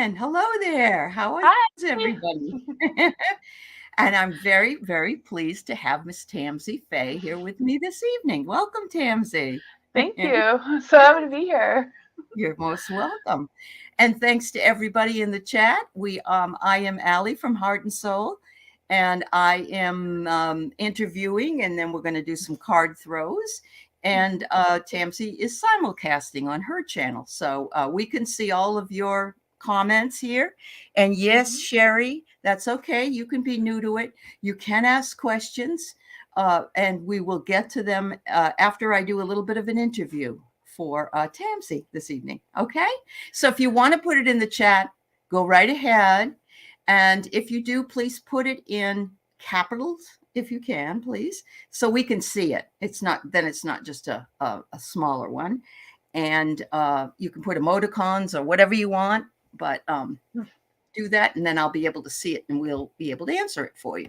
Jen. Hello there. How Hi. is everybody? And I'm very, very pleased to have Miss Tamsy Fae here with me this evening. Welcome, Tamsy. Thank you. So happy to be here. You're most welcome. And thanks to everybody in the chat. I am Allie from Heart and Soul, and I am interviewing, and then we're going to do some card throws. And Tamsy is simulcasting on her channel, so we can see all of your comments here. And yes, Sherry, that's okay. You can be new to it. You can ask questions, and we will get to them after I do a little bit of an interview for Tamsy this evening. Okay. So if you want to put it in the chat, go right ahead. And if you do, please put it in capitals if you can, please, so we can see it. It's not just a smaller one. And you can put emoticons or whatever you want, but do that. And then I'll be able to see it and we'll be able to answer it for you.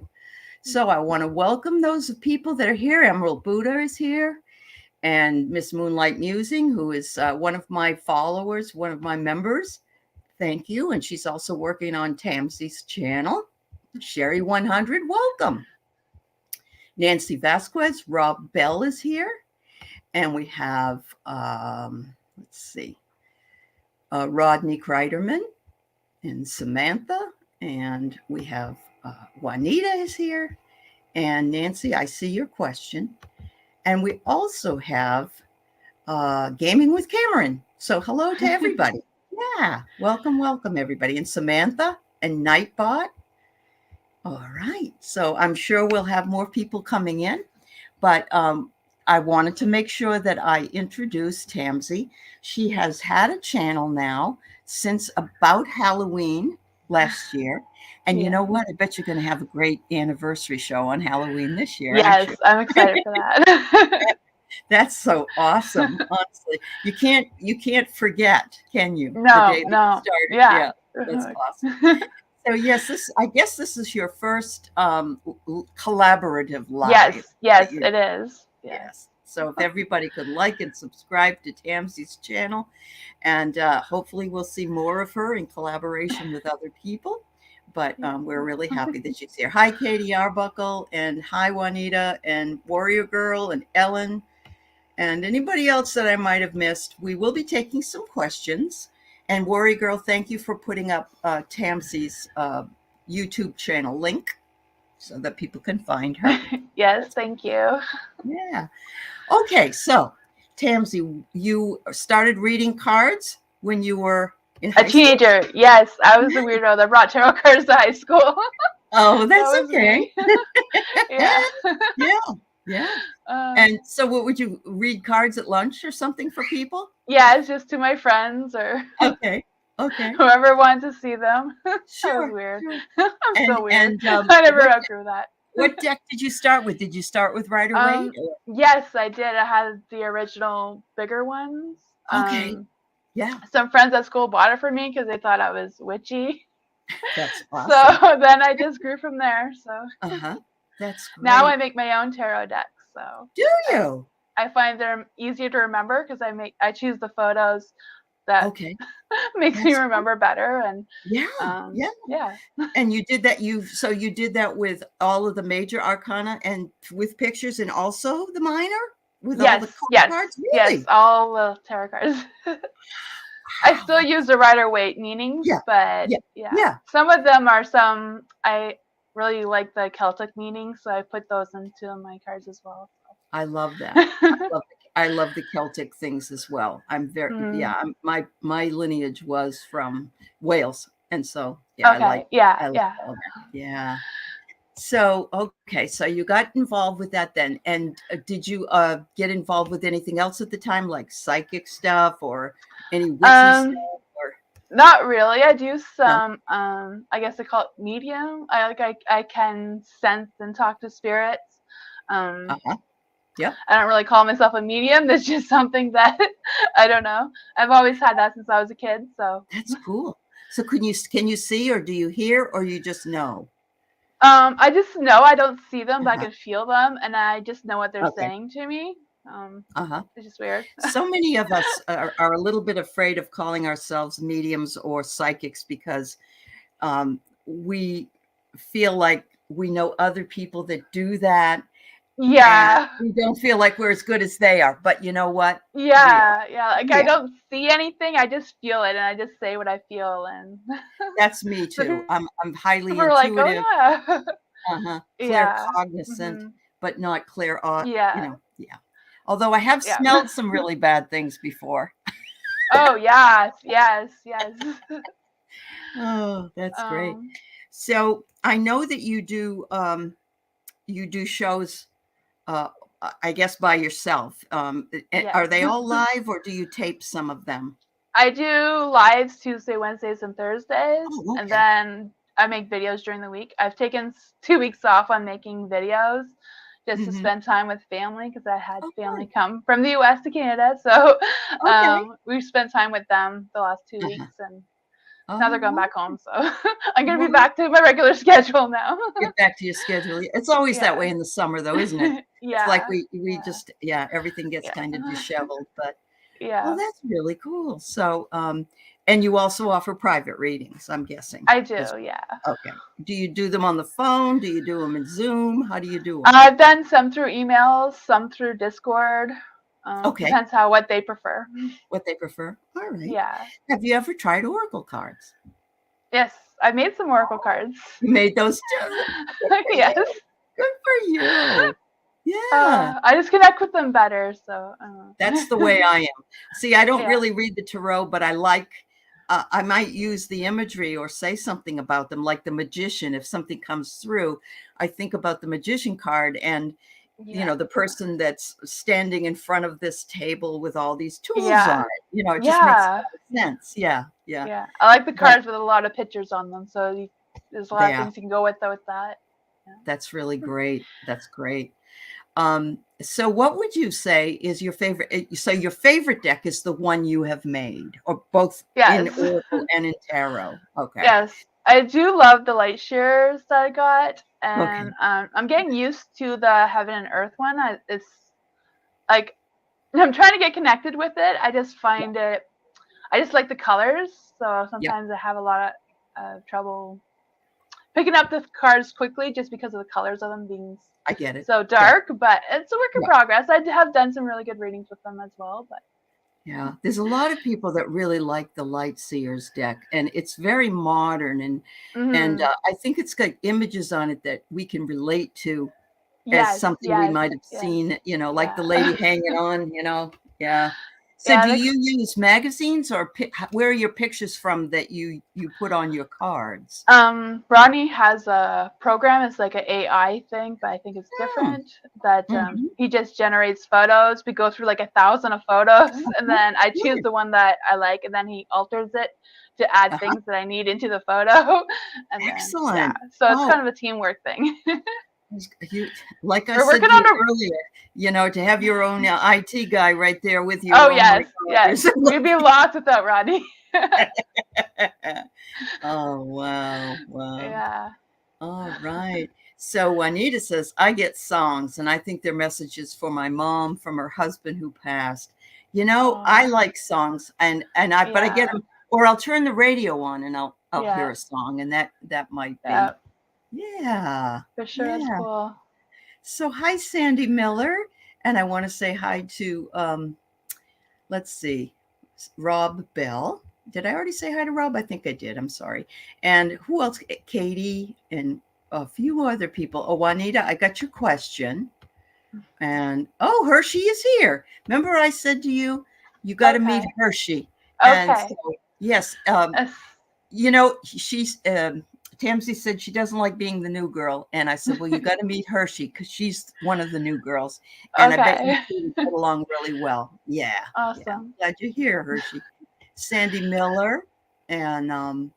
So I want to welcome those people that are here. Emerald Buddha is here. And Miss Moonlight Musing, who is one of my followers, one of my members. Thank you. And she's also working on Tamsy's channel. Sherry 100, welcome. Nancy Vasquez, Rob Bell is here. And we have, Rodney Kreiderman and Samantha. And we have Juanita is here. And Nancy, I see your question. And we also have Gaming with Cameron. So hello to everybody. Yeah, welcome, everybody. And Samantha and Nightbot. All right. So I'm sure we'll have more people coming in. But I wanted to make sure that I introduce Tamsy. She has had a channel now since about Halloween last year. And you know what? I bet you're going to have a great anniversary show on Halloween this year. Yes, I'm excited for that. That's so awesome. Honestly, you can't forget, can you? No, the day no. Started. Yeah. That's awesome. So yes, I guess this is your first collaborative live. Yes, it is. Yes. So if everybody could like and subscribe to Tamsy's channel, and hopefully we'll see more of her in collaboration with other people. But we're really happy that she's here. Hi, Katie Arbuckle, and hi, Juanita, and Warrior Girl, and Ellen, and anybody else that I might have missed. We will be taking some questions. And Warrior Girl, thank you for putting up Tamsy's YouTube channel link so that people can find her. Yes, thank you. Yeah. Okay, so Tamsy, you started reading cards when you were in high a teenager. School? Yes, I was the weirdo that brought tarot cards to high school. Oh, that's okay. Yeah. Yeah. And so what would you read cards at lunch or something for people? Yeah, it's just to my friends or okay. Whoever wanted to see them. Sure. That was weird. Sure. I'm so weird. I never outgrew that. What deck did you start with? Did you start with Rider-Waite? Yes, I did. I had the original bigger ones. Okay. Yeah. Some friends at school bought it for me because they thought I was witchy. That's awesome. So then I just grew from there. So that's great. Now I make my own tarot decks. So do you? I find they're easier to remember because I choose the photos that makes me remember better. And yeah. And you did that. You did that with all of the major arcana and with pictures, and also the minor with all the cards. Really? Yes, all the tarot cards. I still use the Rider-Waite meanings, but some of them are I really like the Celtic meanings, so I put those into my cards as well. So. I love that. I love the Celtic things as well. I'm very my lineage was from Wales, and so I like all that. So so you got involved with that then, and did you get involved with anything else at the time, like psychic stuff or any witchy stuff? Not really. I do some. I guess they call it medium. I can sense and talk to spirits. Yeah. I don't really call myself a medium. That's just something that I don't know. I've always had that since I was a kid. So that's cool. So can you see, or do you hear, or you just know? I just know. I don't see them, but I can feel them, and I just know what they're saying to me. It's just weird. So many of us are a little bit afraid of calling ourselves mediums or psychics because we feel like we know other people that do that. Yeah. And we don't feel like we're as good as they are. But you know what? Yeah. Like I don't see anything. I just feel it, and I just say what I feel. And that's me too. I'm highly people are like, intuitive. oh yeah. Claircognizant, but not clairaudient. Yeah. Although I have smelled some really bad things before. Oh yes. Oh, that's great. So I know that you do shows, I guess by yourself. Are they all live or do you tape some of them? I do lives Tuesday, Wednesdays, and Thursdays, okay. And then I make videos during the week. I've taken 2 weeks off on making videos just to spend time with family because I had family come from the U.S. to Canada. So we've spent time with them the last 2 weeks, and now they're going back home. So I'm going to be back to my regular schedule now. Get back to your schedule. It's always that way in the summer, though, isn't it? It's like we just, everything gets kind of disheveled. But well, that's really cool. So, and you also offer private readings, I'm guessing. I do, yeah. Okay. Do you do them on the phone? Do you do them in Zoom? How do you do them? I've done some through emails, some through Discord. Depends what they prefer. What they prefer. All right. Yeah. Have you ever tried oracle cards? Yes, I made some oracle cards. You made those too? Yes. Good for you. Yeah. I just connect with them better. So that's the way I am. See, I don't really read the tarot, but I like, I might use the imagery or say something about them, like the magician. If something comes through, I think about the magician card and, the person that's standing in front of this table with all these tools on it. It just makes a lot of sense. Yeah. I like the cards with a lot of pictures on them. So there's a lot of things you can go with that. Yeah. That's really great. That's great. So what would you say is your favorite? So your favorite deck is the one you have made, or both in Oracle and in Tarot? Okay. Yes, I do love the light shears that I got, and I'm getting used to the Heaven and Earth one. It's like I'm trying to get connected with it. I just find it. I just like the colors, so sometimes I have a lot of trouble picking up the cards quickly just because of the colors of them being so dark, but it's a work in progress. I have done some really good readings with them as well. But there's a lot of people that really like the Light Seers deck, and it's very modern, and I think it's got images on it that we can relate to as something we might have seen, like the lady hanging on, So do you use magazines, or where are your pictures from that you put on your cards? Ronnie has a program. It's like an AI thing, but I think it's different. That he just generates photos. We go through like 1,000 of photos, and then I choose the one that I like, and then he alters it to add things that I need into the photo. And excellent. Then, so it's kind of a teamwork thing. Like I said earlier, to have your own IT guy right there with you. Oh, yes. We'd be lost without Rodney. Oh, wow. Yeah. All right. So Juanita says, I get songs, and I think they're messages for my mom from her husband who passed. I like songs, but I get them, or I'll turn the radio on and I'll hear a song, and that might be. Yeah. For sure. That's cool. So hi, Sandy Miller. And I want to say hi to, let's see, Rob Bell. Did I already say hi to Rob? I think I did. I'm sorry. And who else? Katie and a few other people. Oh, Juanita, I got your question. And Hershey is here. Remember I said to you, you got to meet Hershey. Okay. And so, yes. She's... Tamsy said she doesn't like being the new girl. And I said, well, you got to meet Hershey because she's one of the new girls. And I bet you get along really well. Yeah. Awesome. Yeah. Glad you're here, Hershey. Sandy Miller. And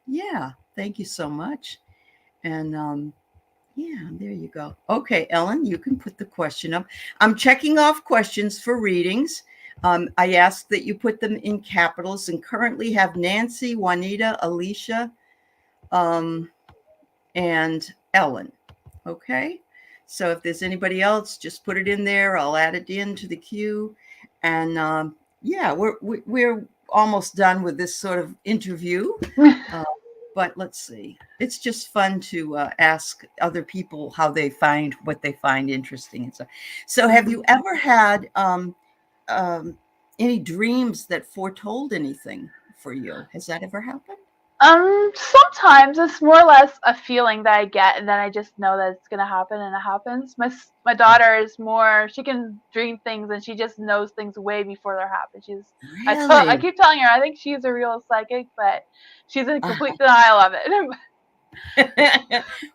thank you so much. And there you go. Okay, Ellen, you can put the question up. I'm checking off questions for readings. I asked that you put them in capitals and currently have Nancy, Juanita, Alicia, and Ellen. Okay. So if there's anybody else, just put it in there. I'll add it into the queue. And yeah, we're almost done with this sort of interview. But let's see. It's just fun to ask other people how they find what they find interesting and stuff. So have you ever had any dreams that foretold anything for you? Has that ever happened? Sometimes it's more or less a feeling that I get, and then I just know that it's gonna happen, and it happens. My daughter is more, she can dream things, and she just knows things way before they're happening. Really? I keep telling her I think she's a real psychic, but she's in complete denial of it.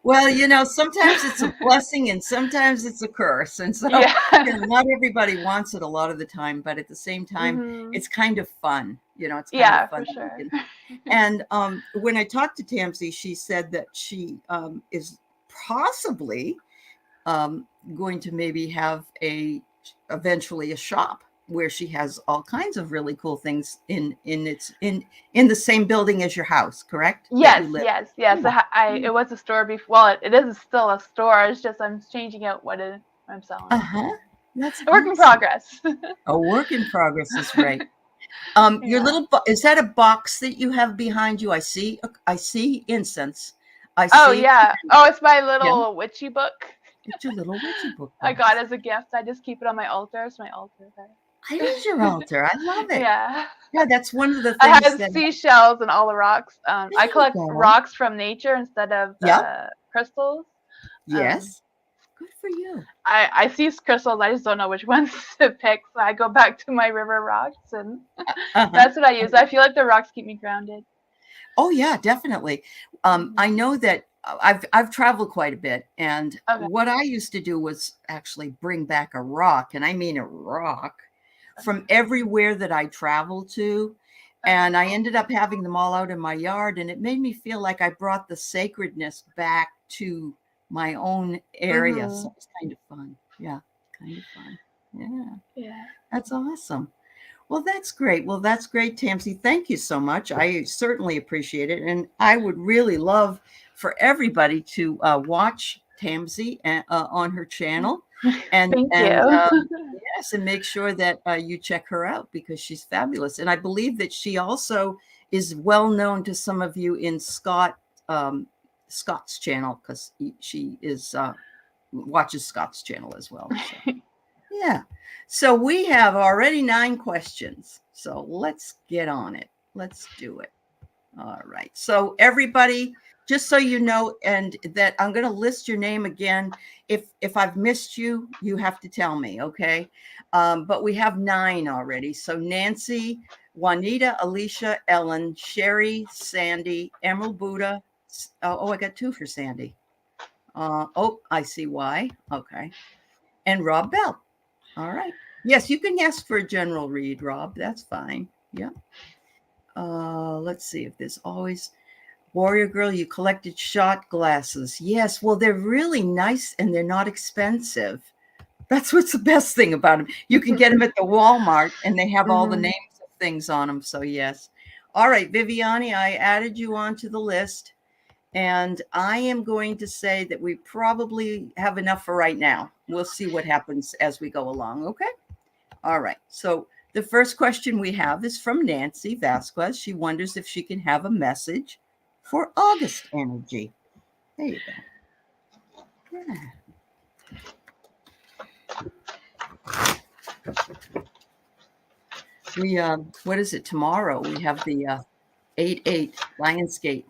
Well, sometimes it's a blessing and sometimes it's a curse. And so not everybody wants it a lot of the time, but at the same time, it's kind of fun. It's kind of fun. For sure. And when I talked to Tamsy, she said that she is possibly going to maybe have eventually a shop where she has all kinds of really cool things in the same building as your house, correct? Yes. It was a store before. Well, it is still a store. It's just I'm changing out what I'm selling. That's a work in progress. A work in progress is great. Your little is that a box that you have behind you? I see incense. It's my little witchy book. It's your little witchy book. I got it as a gift. I just keep it on my altar. It's my altar there. It is your altar. I love it. Yeah, that's one of the things. I have seashells and all the rocks. I collect rocks from nature instead of crystals. Yes. Good for you. I see crystals. I just don't know which ones to pick. So I go back to my river rocks, and that's what I use. I feel like the rocks keep me grounded. Oh yeah, definitely. I know that I've traveled quite a bit, and what I used to do was actually bring back a rock, and I mean a rock, from everywhere that I traveled to. And I ended up having them all out in my yard, and it made me feel like I brought the sacredness back to my own area. So it's kind of fun. Yeah, kind of fun. Yeah. That's awesome. Well, that's great. Tamsy. Thank you so much. I certainly appreciate it. And I would really love for everybody to watch Tamsy on her channel. And thank you. Yes, and make sure that you check her out because she's fabulous. And I believe that she also is well known to some of you in Scott's channel, because she watches Scott's channel as well. So. Yeah. So we have already 9 questions. So let's get on it. Let's do it. All right. So everybody, just so you know, and that I'm going to list your name again. If I've missed you, you have to tell me. Okay. But we have 9 already. So Nancy, Juanita, Alicia, Ellen, Sherry, Sandy, Emerald Buddha. I got 2 for Sandy. I see why. Okay. And Rob Bell. All right. Yes, you can ask for a general read, Rob. That's fine. Yeah. Let's see if there's always Warrior Girl. You collected shot glasses. Yes. Well, they're really nice and they're not expensive. That's what's the best thing about them. You can get them at the Walmart and they have all the names of things on them. So yes. All right, Viviani, I added you onto the list. And I am going to say that we probably have enough for right now. We'll see what happens as we go along. Okay. All right. So the first question we have is from Nancy Vasquez. She wonders if she can have a message for August energy. There you go. Yeah. What is it tomorrow? We have the 8/8 Lionsgate.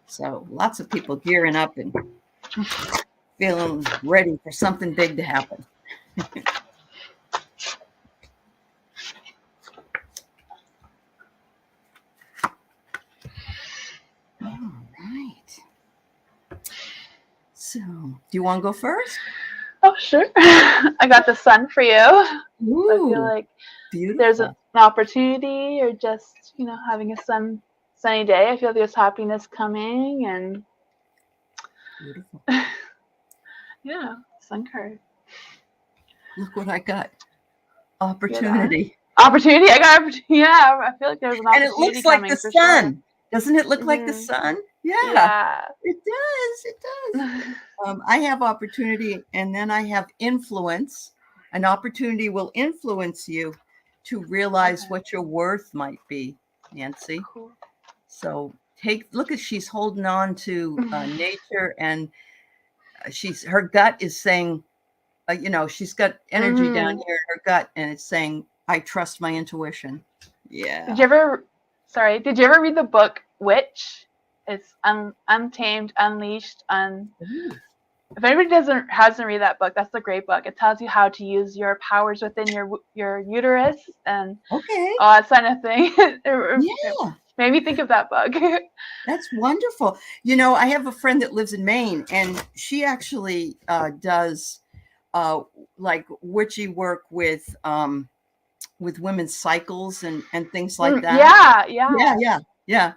So lots of people gearing up and feeling ready for something big to happen. All right. So, do you want to go first? Oh, sure. I got the sun for you. Ooh, I feel like there's an opportunity, or just, having a sunny day. I feel there's happiness coming, and beautiful. Yeah, sun card. Look what I got. Opportunity. Opportunity? I got opportunity. Yeah, I feel like there's an opportunity. And it looks like the sun. Sure. Doesn't it look like the sun? Yeah. It does. I have opportunity, and then I have influence. An opportunity will influence you to realize what your worth might be, Nancy. Cool. So look at, she's holding on to nature, and her gut is saying, she's got energy down here in her gut, and it's saying, I trust my intuition. Yeah. Did you ever read the book Witch? It's Untamed, Unleashed, If anybody hasn't read that book, that's a great book. It tells you how to use your powers within your uterus and all that kind of thing. It made me think of that book. That's wonderful. I have a friend that lives in Maine, and she actually does like witchy work with women's cycles and things like that. Yeah.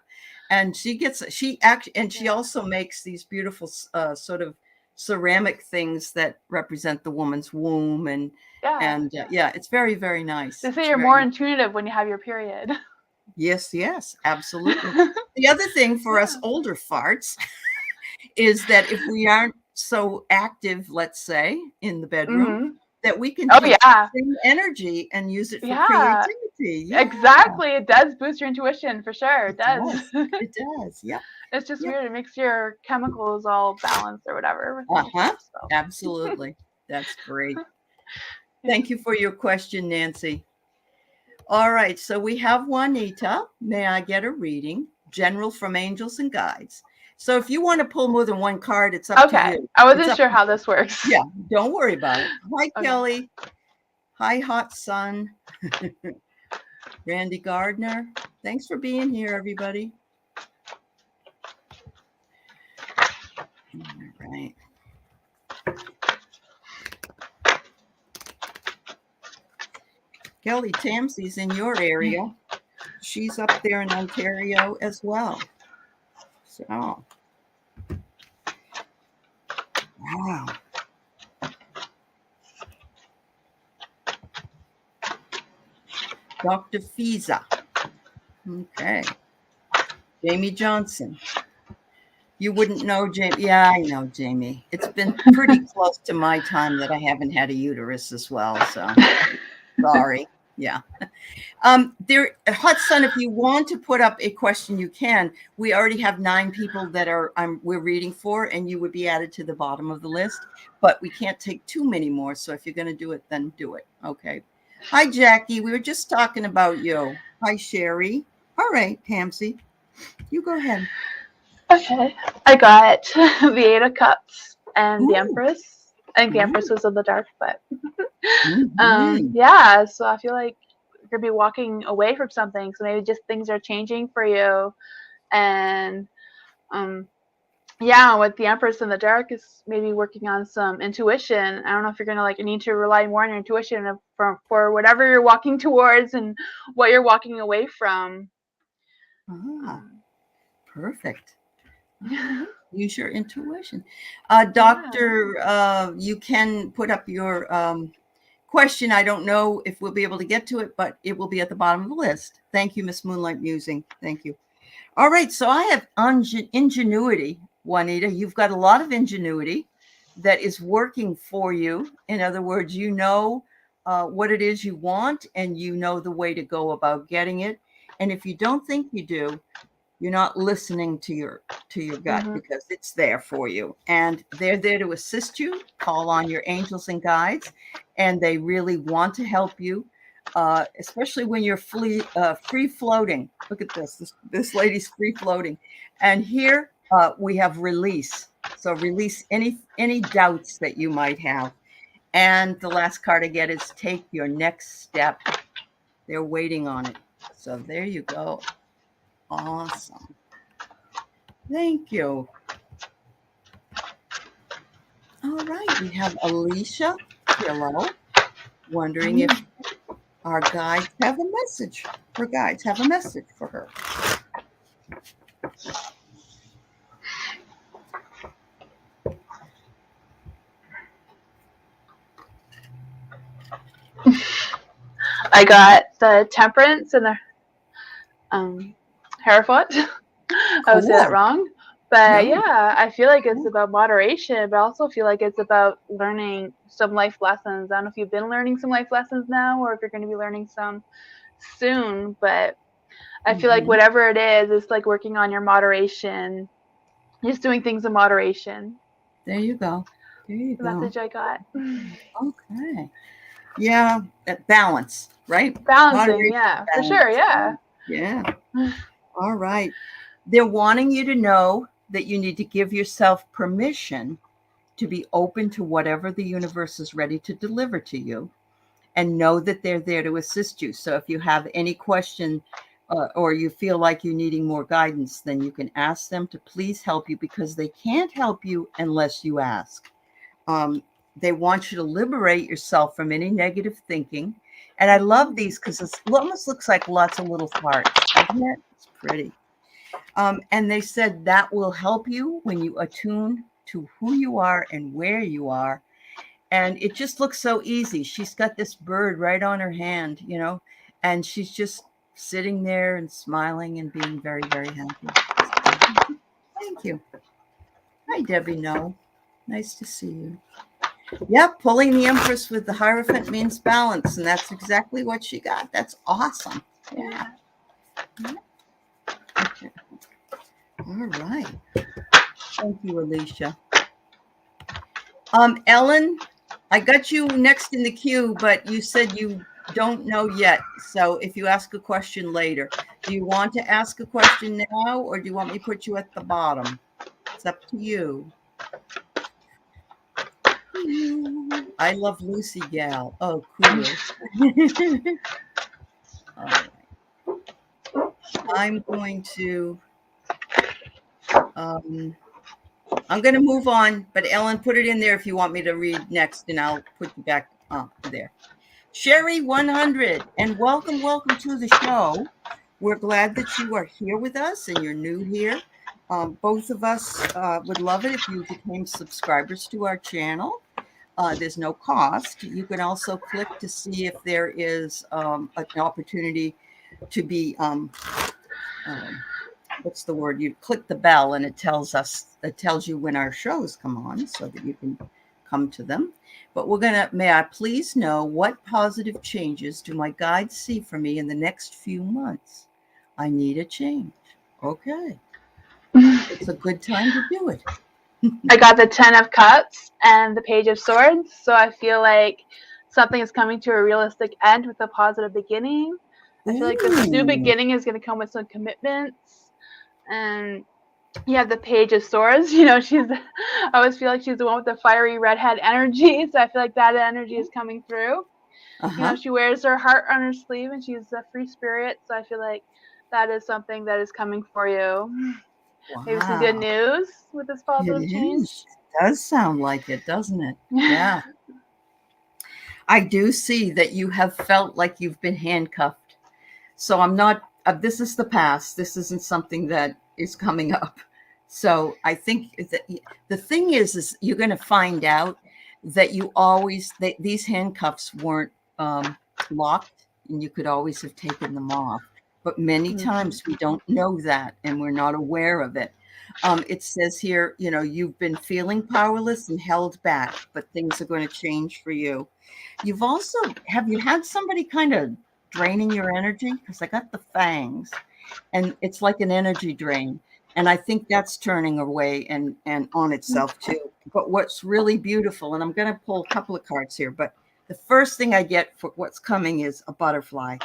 And she also makes these beautiful sort of ceramic things that represent the woman's womb, and it's very, very nice. They say you're more intuitive when you have your period. Yes, absolutely. The other thing for us older farts is that if we aren't so active, let's say, in the bedroom, that we can take the same energy and use it for creativity. Yeah. Exactly. It does boost your intuition for sure. It does. It does. Yeah. It's just weird. It makes your chemicals all balanced or whatever. Absolutely. That's great. Thank you for your question, Nancy. All right. So we have Juanita. May I get a reading? General from Angels and Guides. So if you want to pull more than one card, it's up to you. I wasn't sure how this works. Yeah, don't worry about it. Hi, Kelly. Hi, Hot Sun. Randy Gardner. Thanks for being here, everybody. All right. Kelly, Tamsy's in your area. She's up there in Ontario as well. So, wow. Dr. Fiza. Okay. Jamie Johnson. You wouldn't know Jamie. Yeah, I know Jamie. It's been pretty close to my time that I haven't had a uterus as well. So sorry. Yeah. Hot Sun, if you want to put up a question, you can. We already have 9 people that we're reading for, and you would be added to the bottom of the list, but we can't take too many more. So if you're going to do it, then do it. Okay. Hi, Jackie. We were just talking about you. Hi, Sherry. All right, Tamsy, you go ahead. Okay. I got the 8 of Cups and the Empress. I think the Empress was in the dark, but so I feel like you're gonna be walking away from something. So maybe just things are changing for you, and with the Empress in the dark is maybe working on some intuition. I don't know if you're gonna need to rely more on your intuition for whatever you're walking towards and what you're walking away from. Perfect. Use your intuition. Doctor, you can put up your question. I don't know if we'll be able to get to it, but it will be at the bottom of the list. Thank you, Miss Moonlight Musing. Thank you. All right. So I have ingenuity, Juanita. You've got a lot of ingenuity that is working for you. In other words, you know what it is you want, and you know the way to go about getting it. And if you don't think you do, you're not listening to your gut, because it's there for you, and they're there to assist you. Call on your angels and guides, and they really want to help you, especially when you're free floating. Look at this. This lady's free floating, and here we have release. So release any doubts that you might have. And the last card I get is take your next step. They're waiting on it. So there you go. Awesome. Thank you. All right. We have Alicia Pillow wondering if our guides have a message. Her guides have a message for her. I got the Temperance and the Hierophant. I would say that wrong. But yeah, I feel like it's about moderation, but I also feel like it's about learning some life lessons. I don't know if you've been learning some life lessons now or if you're going to be learning some soon, but I feel like whatever it is, it's like working on your moderation, just doing things in moderation. There you go. There you The go. message I got. Okay. Yeah, that balance, right? Balancing, Moderation, yeah, for balance. sure, yeah. Yeah. All right. They're wanting you to know that you need to give yourself permission to be open to whatever the universe is ready to deliver to you, and know that they're there to assist you. So if you have any question or you feel like you're needing more guidance, then you can ask them to please help you, because they can't help you unless you ask. They want you to liberate yourself from any negative thinking. And I love these because it almost looks like lots of little hearts, doesn't it? It's pretty. And they said that will help you when you attune to who you are and where you are. And it just looks so easy. She's got this bird right on her hand, you know, and she's just sitting there and smiling and being very, very happy. Thank you. Hi, Debbie. No, nice to see you. Yeah, pulling the Empress with the Hierophant means balance, and that's exactly what she got. That's awesome. Yeah. Okay. All right. Thank you, Alicia. Ellen, I got you next in the queue, but you said you don't know yet. So if you ask a question later, do you want to ask a question now, or do you want me to put you at the bottom? It's up to you. I love Lucy Gal. Oh, cool. All right. I'm going to move on, but Ellen, put it in there if you want me to read next, and I'll put you back there. Sherry 100, and welcome to the show. We're glad that you are here with us and you're new here. Both of us would love it if you became subscribers to our channel. There's no cost. You can also click to see if there is an opportunity to be, what's the word? You click the bell and it tells you when our shows come on so that you can come to them. But may I please know what positive changes do my guides see for me in the next few months? I need a change. Okay. It's a good time to do it. I got the 10 of Cups and the Page of Swords. So I feel like something is coming to a realistic end with a positive beginning. I feel like this new beginning is going to come with some commitments. And you have the Page of Swords. You know, I always feel like she's the one with the fiery redhead energy. So I feel like that energy is coming through. You know, she wears her heart on her sleeve and she's a free spirit. So I feel like that is something that is coming for you. Wow. Maybe some good news with this positive change. It does sound like it, doesn't it? Yeah. I do see that you have felt like you've been handcuffed. So I'm not, this is the past. This isn't something that is coming up. So I think that the thing is you're going to find out that these handcuffs weren't locked, and you could always have taken them off. But many times we don't know that and we're not aware of it. It says here, you know, you've been feeling powerless and held back, but things are going to change for you. Have you had somebody kind of draining your energy? Because I got the fangs, and it's like an energy drain. And I think that's turning away and on itself too. But what's really beautiful, and I'm going to pull a couple of cards here, but the first thing I get for what's coming is a butterfly.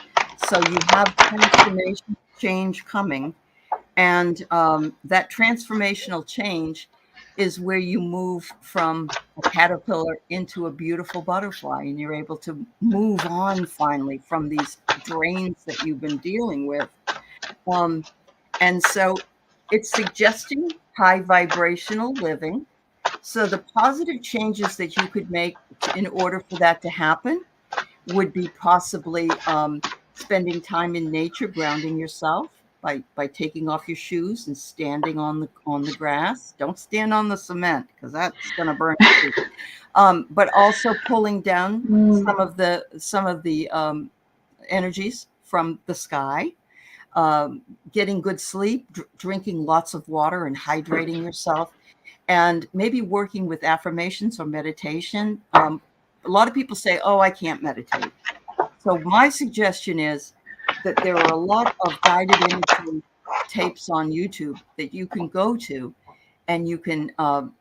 So you have transformation change coming. And that transformational change is where you move from a caterpillar into a beautiful butterfly, and you're able to move on finally from these drains that you've been dealing with. And so it's suggesting high vibrational living. So the positive changes that you could make in order for that to happen would be possibly spending time in nature, grounding yourself by taking off your shoes and standing on the grass. Don't stand on the cement because that's going to burn you. But also pulling down some of the energies from the sky. getting good sleep, drinking lots of water and hydrating yourself, and maybe working with affirmations or meditation. A lot of people say, oh, I can't meditate. So my suggestion is that there are a lot of guided imagery tapes on YouTube that you can go to, and you can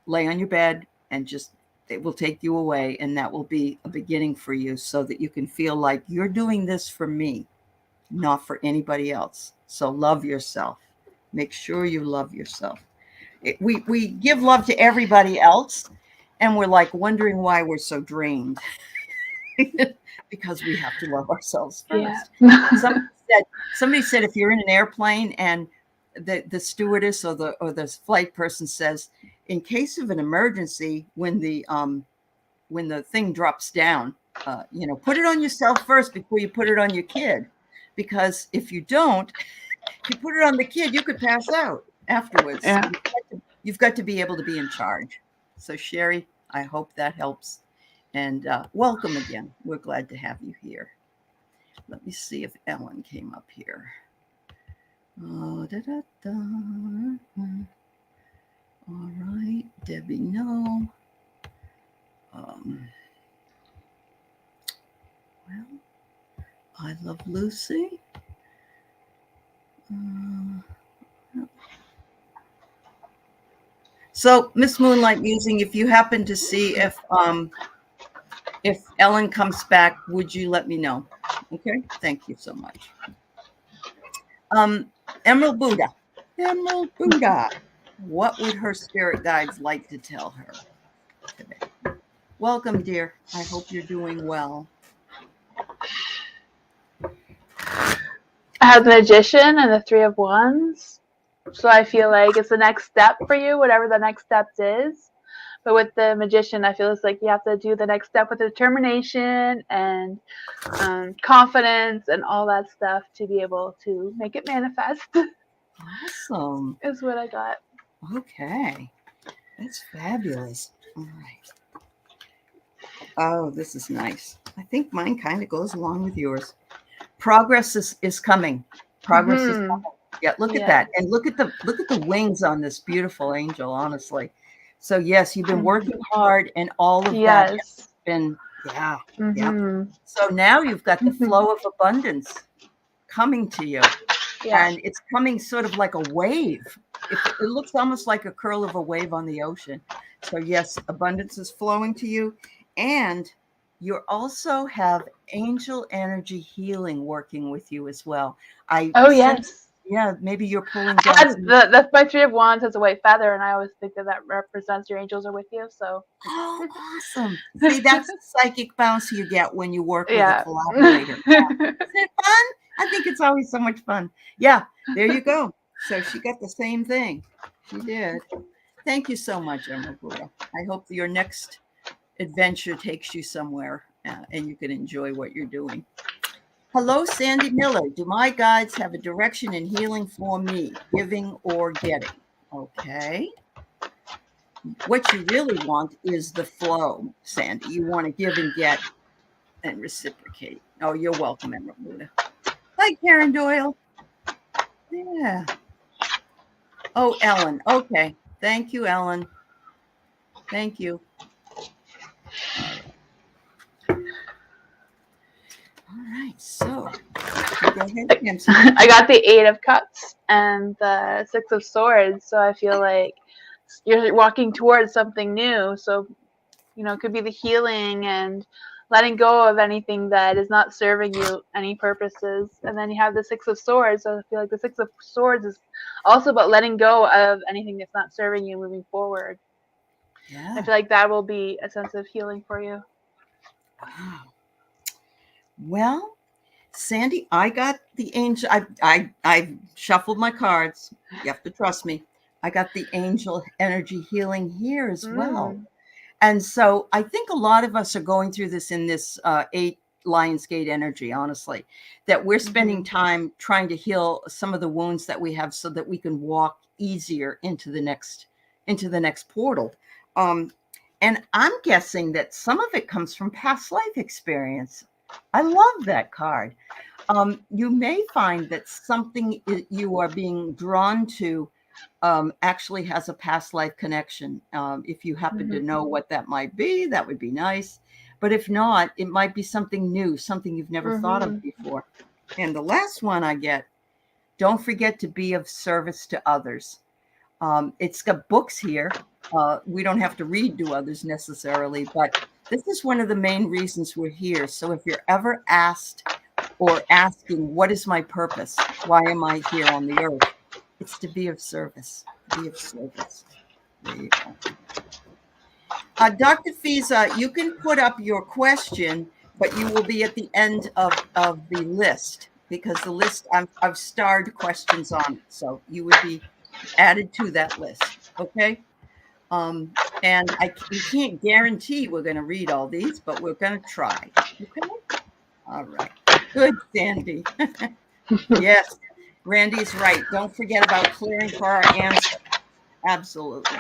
lay on your bed and just, it will take you away, and that will be a beginning for you, so that you can feel like you're doing this for me, not for anybody else. So love yourself. Make sure you love yourself. We give love to everybody else, and we're like wondering why we're so drained. Because we have to love ourselves first. Yeah. somebody said if you're in an airplane and the stewardess or the flight person says, in case of an emergency, when the thing drops down, put it on yourself first before you put it on your kid, because if you don't, if you put it on the kid, you could pass out afterwards. Yeah. You've got to be able to be in charge. So Sherry, I hope that helps. And welcome again. We're glad to have you here. Let me see if Ellen came up here. Oh, all right, Debbie, no. Well, I love Lucy. So, Miss Moonlight Musing, if you happen to see if Ellen comes back, would you let me know? Okay, thank you so much. Emerald Buddha. Emerald Buddha. What would her spirit guides like to tell her today? Welcome, dear. I hope you're doing well. I have the Magician and the Three of Wands. So I feel like it's the next step for you, whatever the next step is. But with the Magician, I feel it's like you have to do the next step with determination and confidence and all that stuff to be able to make it manifest. Awesome. Is what I got. Okay. That's fabulous. All right. Oh, this is nice. I think mine kind of goes along with yours. Progress is coming. Progress is coming. Yeah, look at that. And look at the wings on this beautiful angel, honestly. So yes, you've been working hard, and all of that has been, yeah. So now you've got the flow of abundance coming to you. Yeah. And it's coming sort of like a wave. It looks almost like a curl of a wave on the ocean. So yes, abundance is flowing to you. And you also have angel energy healing working with you as well. Yes. Yeah, maybe you're pulling down. My Three of Wands has a white feather, and I always think that represents your angels are with you. So. Oh, awesome! See, that's the psychic bounce you get when you work with a collaborator. Isn't it fun? I think it's always so much fun. Yeah, there you go. So she got the same thing. She did. Thank you so much, Emerald Buddha. I hope your next adventure takes you somewhere and you can enjoy what you're doing. Hello, Sandy Miller. Do my guides have a direction in healing for me, giving or getting? Okay. What you really want is the flow, Sandy. You want to give and get and reciprocate. Oh, you're welcome, Emerald Buddha. Hi, Karen Doyle. Yeah. Oh, Ellen. Okay. Thank you, Ellen. Thank you. All right. So, go ahead, Tamsy. I got the Eight of Cups and the Six of Swords. So I feel like you're walking towards something new. So, it could be the healing and letting go of anything that is not serving you any purposes. And then you have the Six of Swords. So I feel like the Six of Swords is also about letting go of anything that's not serving you moving forward. Yeah. I feel like that will be a sense of healing for you. Wow. Well, Sandy, I got the angel. I shuffled my cards. You have to trust me. I got the angel energy healing here as well. And so I think a lot of us are going through this in this 8 Lionsgate energy, honestly, that we're spending time trying to heal some of the wounds that we have so that we can walk easier into the next portal. And I'm guessing that some of it comes from past life experience. I love that card. You may find that something you are being drawn to actually has a past life connection. If you happen to know what that might be, that would be nice. But if not, it might be something new, something you've never thought of before. And the last one I get, don't forget to be of service to others. It's got books here. We don't have to read to others necessarily, but this is one of the main reasons we're here. So if you're ever asked or asking, what is my purpose? Why am I here on the earth? It's to be of service. Be of service. There you go. Dr. Fiza, you can put up your question, but you will be at the end of the list, because the list, I've starred questions on it. So you would be added to that list. Okay. And we can't guarantee we're going to read all these, but we're going to try. Okay. All right. Good, Sandy. Yes, Randy's right. Don't forget about clearing for our ancestors. Absolutely.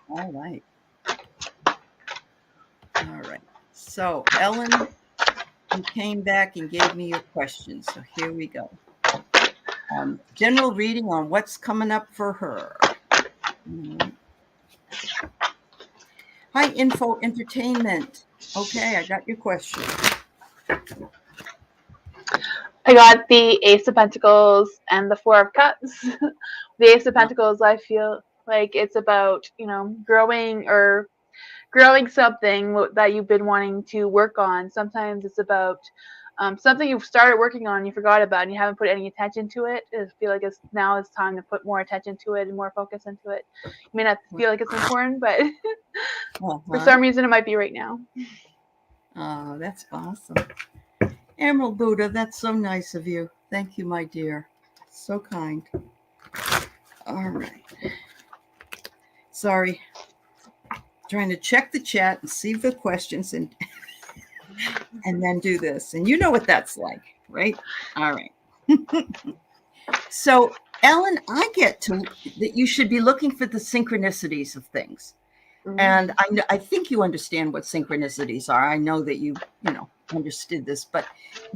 All right. All right. So, Ellen, you came back and gave me your questions. So here we go. General reading on what's coming up for her. Hi, Info Entertainment. Okay, I got your question. I got the Ace of Pentacles and the Four of Cups. The Ace of Pentacles, I feel like it's about, growing something that you've been wanting to work on. Sometimes it's about something you've started working on, you forgot about, and you haven't put any attention to it. I feel like now it's time to put more attention to it and more focus into it. You may not feel like it's important, but for some reason it might be right now. Oh, that's awesome. Emerald Buddha, that's so nice of you. Thank you, my dear. So kind. All right. Sorry. Trying to check the chat and see the questions and then do this. And you know what that's like, right? All right. So, Ellen, I get to that you should be looking for the synchronicities of things. Mm-hmm. And I think you understand what synchronicities are. I know that you understood this, but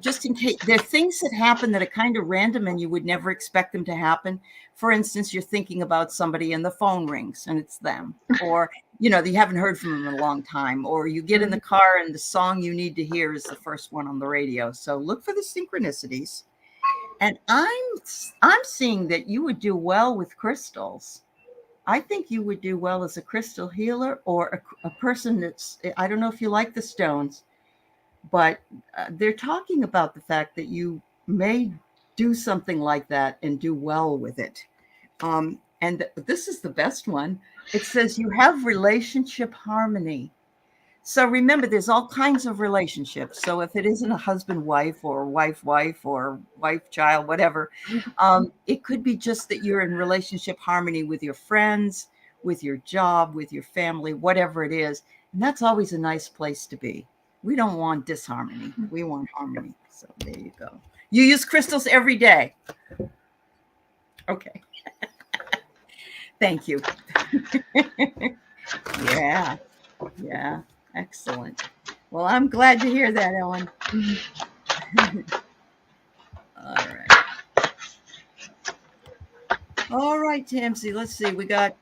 just in case, there are things that happen that are kind of random and you would never expect them to happen. For instance, you're thinking about somebody and the phone rings and it's them, or you haven't heard from them in a long time, or you get in the car and the song you need to hear is the first one on the radio. So look for the synchronicities. And I'm seeing that you would do well with crystals. I think you would do well as a crystal healer or a person that's, I don't know if you like the stones, but they're talking about the fact that you may do something like that and do well with it. And this is the best one. It says you have relationship harmony. So remember, there's all kinds of relationships. So if it isn't a husband-wife or wife-wife or wife-child, whatever, it could be just that you're in relationship harmony with your friends, with your job, with your family, whatever it is. And that's always a nice place to be. We don't want disharmony. We want harmony. So there you go. You use crystals every day. Okay. Thank you. Yeah. Yeah. Excellent. Well, I'm glad to hear that, Ellen. All right. All right, Tamsy. Let's see. We got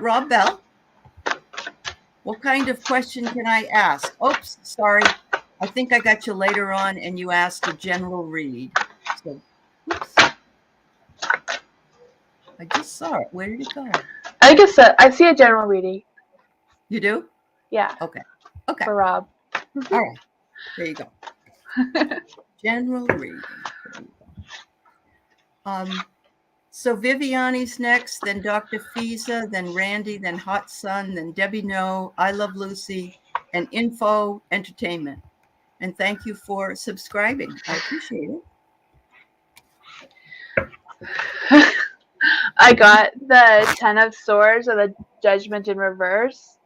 Rob Bell. What kind of question can I ask? Oops, sorry. I think I got you later on and you asked a general read. So, oops. I just saw it. Where did it go? I guess I see a general reading. You do? Yeah. Okay. For Rob. All right. There you go. General reading. So Viviani's next, then Dr. Fiza, then Randy, then Hot Sun, then Debbie No, I Love Lucy, and Info Entertainment. And thank you for subscribing. I appreciate it. I got the 10 of Swords or the Judgment in reverse.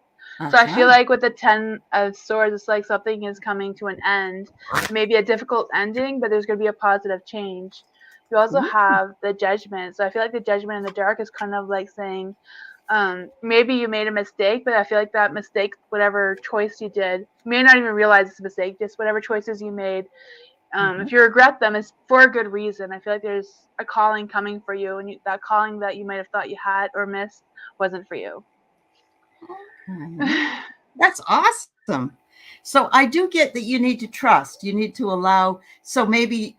So I feel like with the 10 of Swords, it's like something is coming to an end. Maybe a difficult ending, but there's going to be a positive change. You also have the Judgment. So I feel like the Judgment in the Dark is kind of like saying, Maybe you made a mistake, but I feel like that mistake, whatever choice you did, you may not even realize it's a mistake. Just whatever choices you made, if you regret them, it's for a good reason. I feel like there's a calling coming for you, and that calling that you might have thought you had or missed wasn't for you. That's awesome. So I do get that you need to trust. You need to allow. So maybe,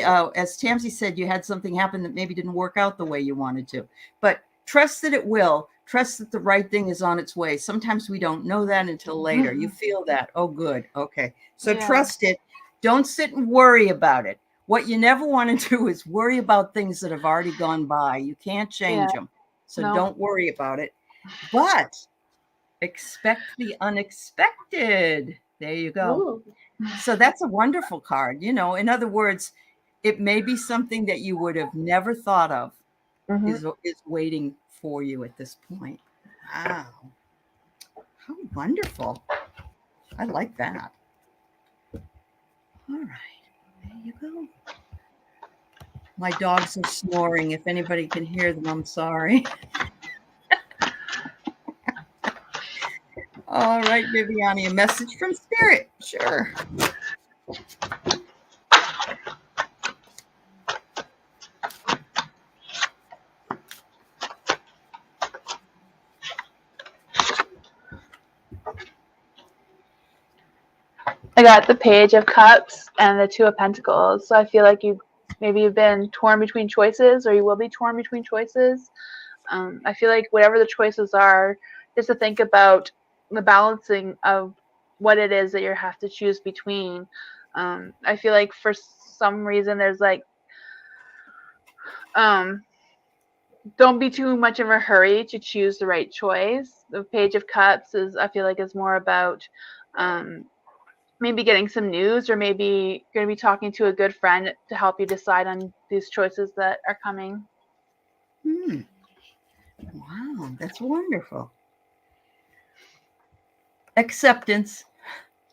as Tamsy said, you had something happen that maybe didn't work out the way you wanted to. But trust that it will. Trust that the right thing is on its way. Sometimes we don't know that until later. You feel that. Oh, good. Okay. So trust it. Don't sit and worry about it. What you never want to do is worry about things that have already gone by. You can't change them. So don't worry about it. But expect the unexpected. There you go. Ooh. So that's a wonderful card. In other words, it may be something that you would have never thought of is waiting for you at this point. Wow. How wonderful. I like that. All right. There you go. My dogs are snoring. If anybody can hear them, I'm sorry. All right, Viviani, a message from Spirit. Sure. I got the Page of Cups and the Two of Pentacles. So I feel like you've been torn between choices, or you will be torn between choices. I feel like whatever the choices are, just to think about the balancing of what it is that you have to choose between. I feel like for some reason there's like, don't be too much of a hurry to choose the right choice. The Page of Cups I feel like is more about maybe getting some news, or maybe you're going to be talking to a good friend to help you decide on these choices that are coming. Wow, that's wonderful. Acceptance,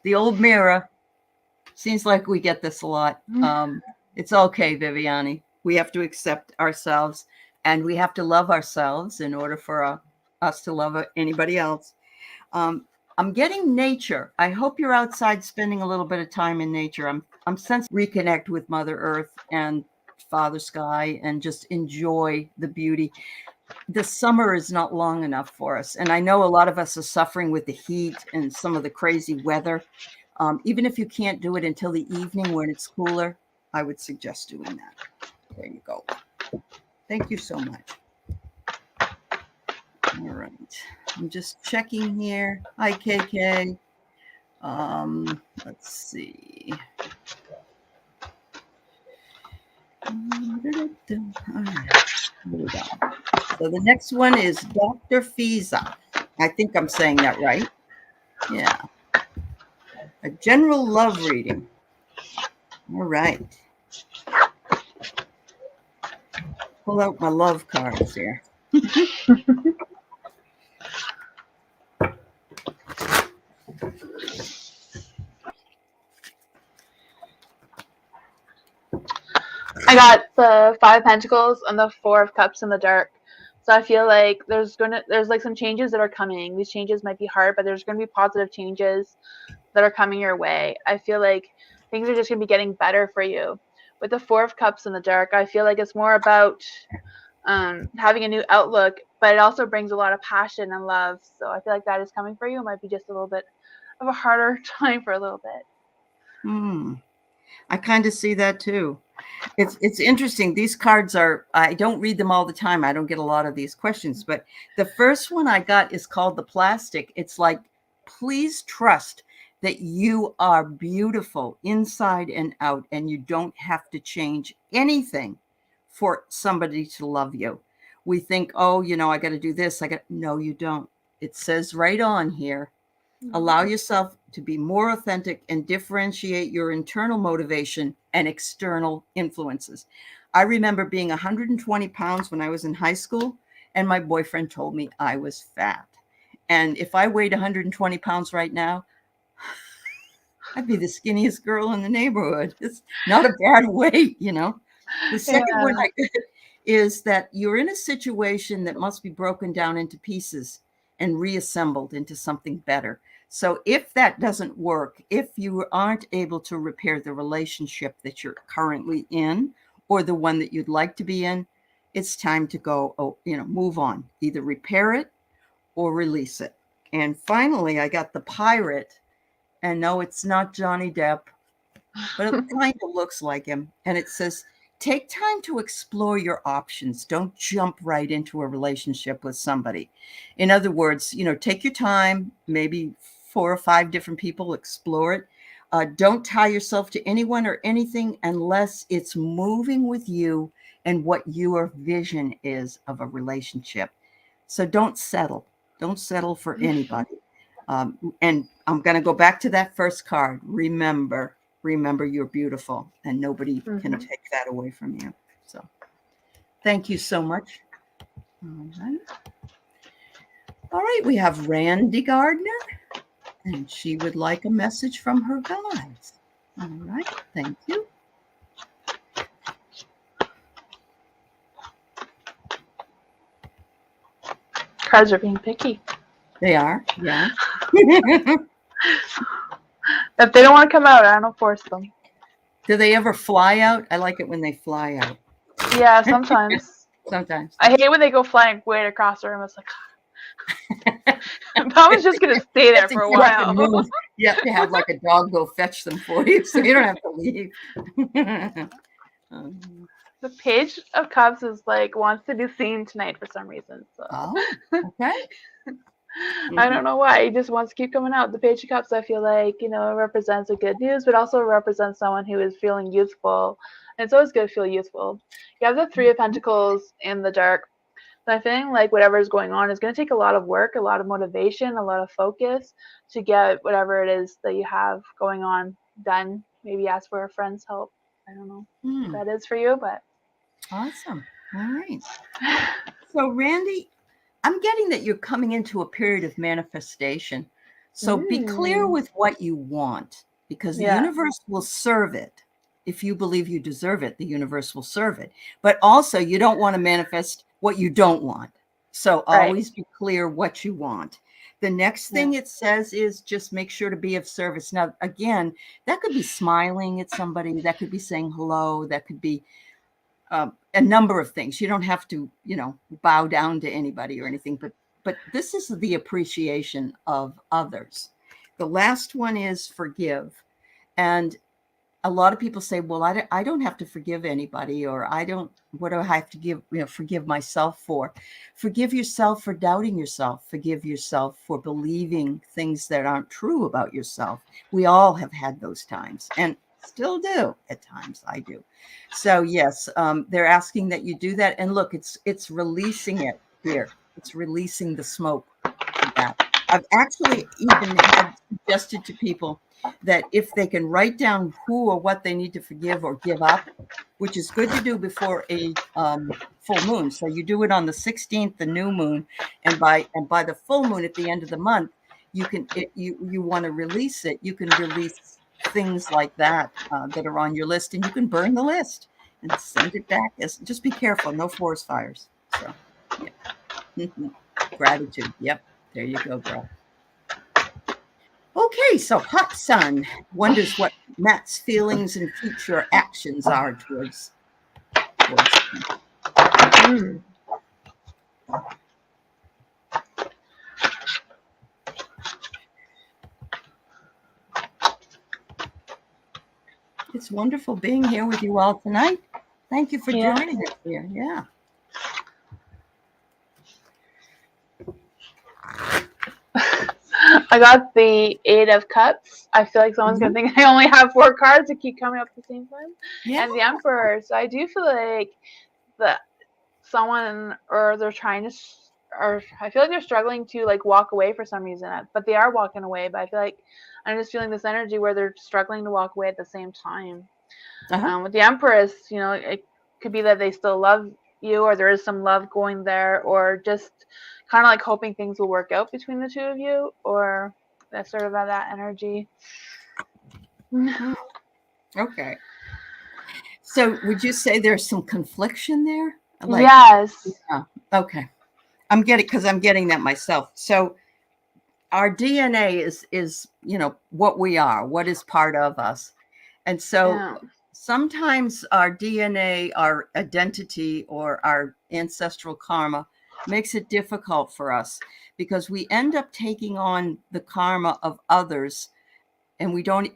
the old mirror. Seems like we get this a lot. It's okay, Viviani. We have to accept ourselves, and we have to love ourselves in order for us to love anybody else. I'm getting nature. I hope you're outside spending a little bit of time in nature. I'm sensing reconnect with Mother Earth and Father Sky and just enjoy the beauty. The summer is not long enough for us. And I know a lot of us are suffering with the heat and some of the crazy weather. Even if you can't do it until the evening when it's cooler, I would suggest doing that. There you go. Thank you so much. All right. I'm just checking here. Hi, KK. Let's see. All right. Here we go. So the next one is Dr. Fiza. I think I'm saying that right. Yeah. A general love reading. All right. Pull out my love cards here. I got the Five of Pentacles and the Four of Cups in the dark. So I feel like there's like some changes that are coming. These changes might be hard, but there's going to be positive changes that are coming your way. I feel like things are just going to be getting better for you. With the Four of Cups in the dark, I feel like it's more about having a new outlook, but it also brings a lot of passion and love. So I feel like that is coming for you. It might be just a little bit of a harder time for a little bit. I kind of see that too. It's interesting. These cards I don't read them all the time. I don't get a lot of these questions, but the first one I got is called the plastic. It's like, please trust that you are beautiful inside and out, and you don't have to change anything for somebody to love you. We think, oh, I got to do this. No, you don't. It says right on here, allow yourself to be more authentic and differentiate your internal motivation and external influences. I remember being 120 pounds when I was in high school, and my boyfriend told me I was fat. And if I weighed 120 pounds right now, I'd be the skinniest girl in the neighborhood. It's not a bad weight, The second one is that you're in a situation that must be broken down into pieces and reassembled into something better. So if that doesn't work, if you aren't able to repair the relationship that you're currently in or the one that you'd like to be in, it's time to go, move on, either repair it or release it. And finally, I got the pirate, and no, it's not Johnny Depp, but it kind of looks like him. And it says, take time to explore your options. Don't jump right into a relationship with somebody. In other words, take your time, maybe 4 or 5 different people, explore it. Don't tie yourself to anyone or anything unless it's moving with you and what your vision is of a relationship. So don't settle. Don't settle for anybody. And I'm going to go back to that first card. Remember you're beautiful, and nobody can take that away from you. So thank you so much. All right, we have Randy Gardner, and she would like a message from her guides. All right, thank you. Cards are being picky. They are, yeah. If they don't want to come out, I don't force them. Do they ever fly out? I like it when they fly out. Yeah, sometimes. Sometimes. I hate when they go flying way across the room. It's like, Mama's just going to stay there for a while. You have to have like a dog go fetch them for you, so you don't have to leave. The Page of Cups is like, wants to be seen tonight for some reason. So. Oh, okay. I don't know why. He just wants to keep coming out. The Page of Cups, I feel like, represents a good news, but also represents someone who is feeling youthful. And it's always good to feel youthful. You have the 3 of Pentacles in the dark. So I think like whatever is going on is going to take a lot of work, a lot of motivation, a lot of focus to get whatever it is that you have going on done. Maybe ask for a friend's help. I don't know what that is for you, but. Awesome. All right. So Randy, I'm getting that you're coming into a period of manifestation. So be clear with what you want, because the universe will serve it. If you believe you deserve it, the universe will serve it. But also, you don't want to manifest what you don't want. So always be clear what you want. The next thing it says is just make sure to be of service. Now, again, that could be smiling at somebody. That could be saying hello. That could be a number of things. You don't have to, bow down to anybody or anything, but this is the appreciation of others. The last one is forgive. And a lot of people say, well, I don't have to forgive anybody, or what do I have to forgive myself for? Forgive yourself for doubting yourself. Forgive yourself for believing things that aren't true about yourself. We all have had those times, and still do at times. I do. So yes, they're asking that you do that. And look, it's releasing it here. It's releasing the smoke of that. I've actually even had suggested to people that if they can write down who or what they need to forgive or give up, which is good to do before a full moon. So you do it on the 16th, the new moon, and by the full moon at the end of the month, you want to release it. You can release things like that that are on your list, and you can burn the list and send it back. Just be careful, no forest fires. So, yeah. Gratitude. Yep, there you go, girl. Okay, so Hot Sun wonders what Matt's feelings and future actions are towards It's wonderful being here with you all tonight. Thank you for joining us here. Yeah. I got the 8 of Cups. I feel like someone's going to think I only have 4 cards that keep coming up at the same time. Yeah. And the Emperor. So I do feel like someone, or they're trying to, or I feel like they're struggling to like walk away for some reason, but they are walking away. But I feel like I'm just feeling this energy where they're struggling to walk away at the same time. With the Empress, it could be that they still love you, or there is some love going there, or just kind of like hoping things will work out between the two of you, or that's sort of that energy. Okay. So would you say there's some confliction there? Like, yes. Yeah. Okay. I'm getting that myself. So our DNA is, what we are, what is part of us. And so sometimes our DNA, our identity, or our ancestral karma makes it difficult for us because we end up taking on the karma of others, and we don't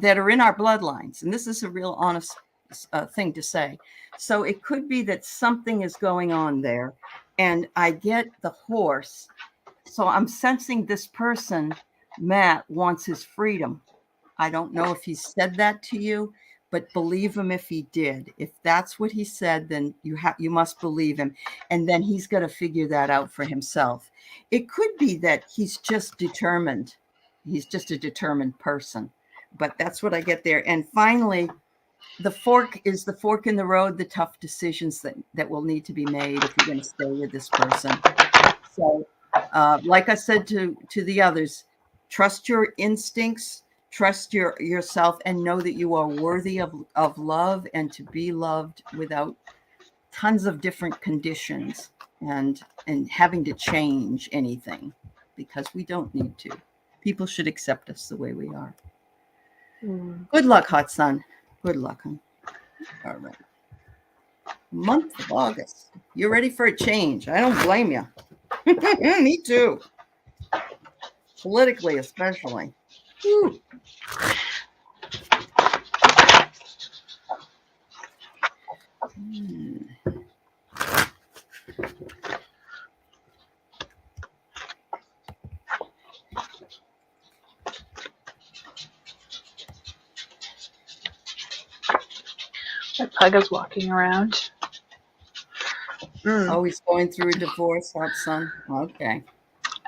that are in our bloodlines. And this is a real honest thing to say. So it could be that something is going on there, and I get the horse. So I'm sensing this person, Matt, wants his freedom. I don't know if he said that to you, but believe him if he did. If that's what he said, then you must believe him. And then he's got to figure that out for himself. It could be that he's just determined. He's just a determined person. But that's what I get there. And finally, the fork is the fork in the road, the tough decisions that will need to be made if you're going to stay with this person. So like I said to the others, trust your instincts, trust yourself, and know that you are worthy of love and to be loved without tons of different conditions and having to change anything, because we don't need to. People should accept us the way we are. Good luck, hot son. Good luck. All right. Month of August. You're ready for a change. I don't blame you. Me too. Politically, especially. Whew. My pug is walking around. Oh, he's going through a divorce, hot son. Okay.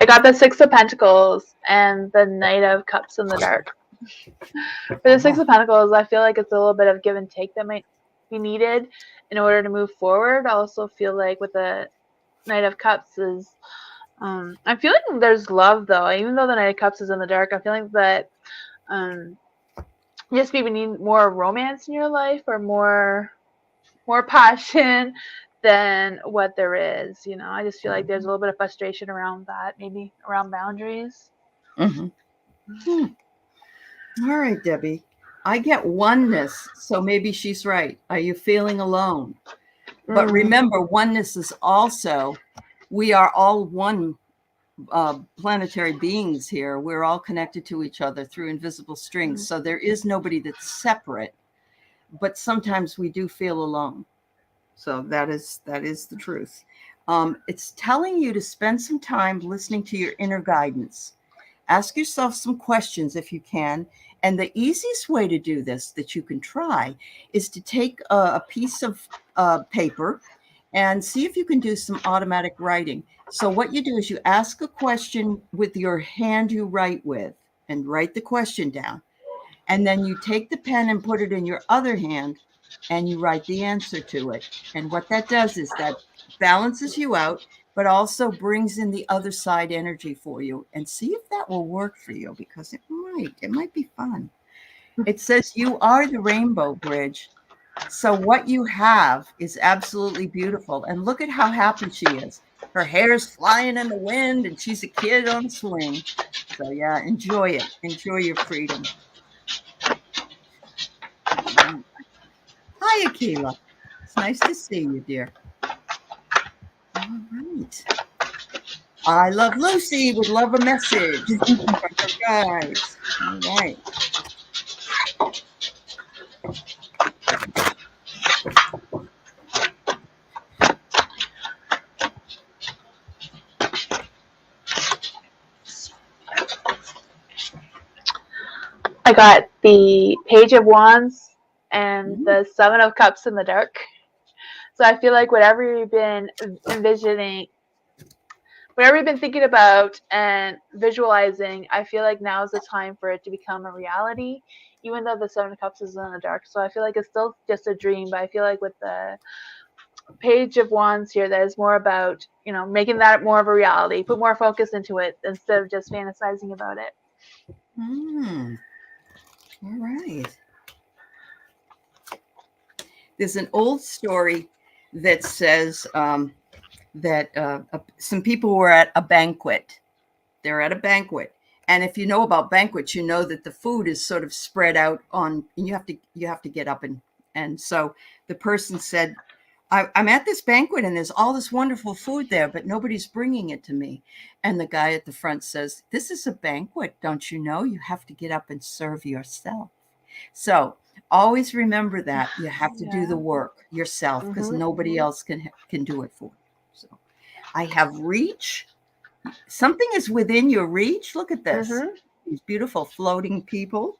I got the Six of Pentacles and the Knight of Cups in the dark. For the Six of Pentacles, I feel like it's a little bit of give and take that might be needed in order to move forward. I also feel like with the Knight of Cups is, I'm feeling there's love though. Even though the Knight of Cups is in the dark, I'm feeling that just maybe need more romance in your life or more passion than what there is. I just feel like there's a little bit of frustration around that, maybe around boundaries. Mm-hmm. All right, Debbie. I get oneness, so maybe she's right. Are you feeling alone? But remember, oneness is also, we are all one planetary beings here. We're all connected to each other through invisible strings. So there is nobody that's separate, but sometimes we do feel alone. So that is the truth. It's telling you to spend some time listening to your inner guidance. Ask yourself some questions if you can. And the easiest way to do this that you can try is to take a piece of paper and see if you can do some automatic writing. So what you do is you ask a question with your hand you write with and write the question down. And then you take the pen and put it in your other hand and you write the answer to it. And what that does is that balances you out, but also brings in the other side energy for you, and see if that will work for you, because it might be fun. It says you are the rainbow bridge. So what you have is absolutely beautiful. And look at how happy she is. Her hair's flying in the wind and she's a kid on a swing. So yeah, enjoy it. Enjoy your freedom. Hi, Akila. It's nice to see you, dear. All right. I Love Lucy would love a message from her guides. All right. I got the Page of Wands and the Seven of Cups in the dark. So I feel like whatever you've been envisioning, whatever you've been thinking about and visualizing, I feel like now is the time for it to become a reality, even though the Seven of Cups is in the dark. So I feel like it's still just a dream, but I feel like with the Page of Wands here, that is more about, making that more of a reality, put more focus into it instead of just fantasizing about it. All right. There's an old story that says that some people were at a banquet. They're at a banquet. And if you know about banquets, you know that the food is sort of spread out on, and you have to get up and so the person said, I'm at this banquet and there's all this wonderful food there, but nobody's bringing it to me. And the guy at the front says, this is a banquet. Don't you know? You have to get up and serve yourself. So always remember that you have to do the work yourself, because nobody else can do it for you. So I have reach. Something is within your reach. Look at this. These beautiful floating people.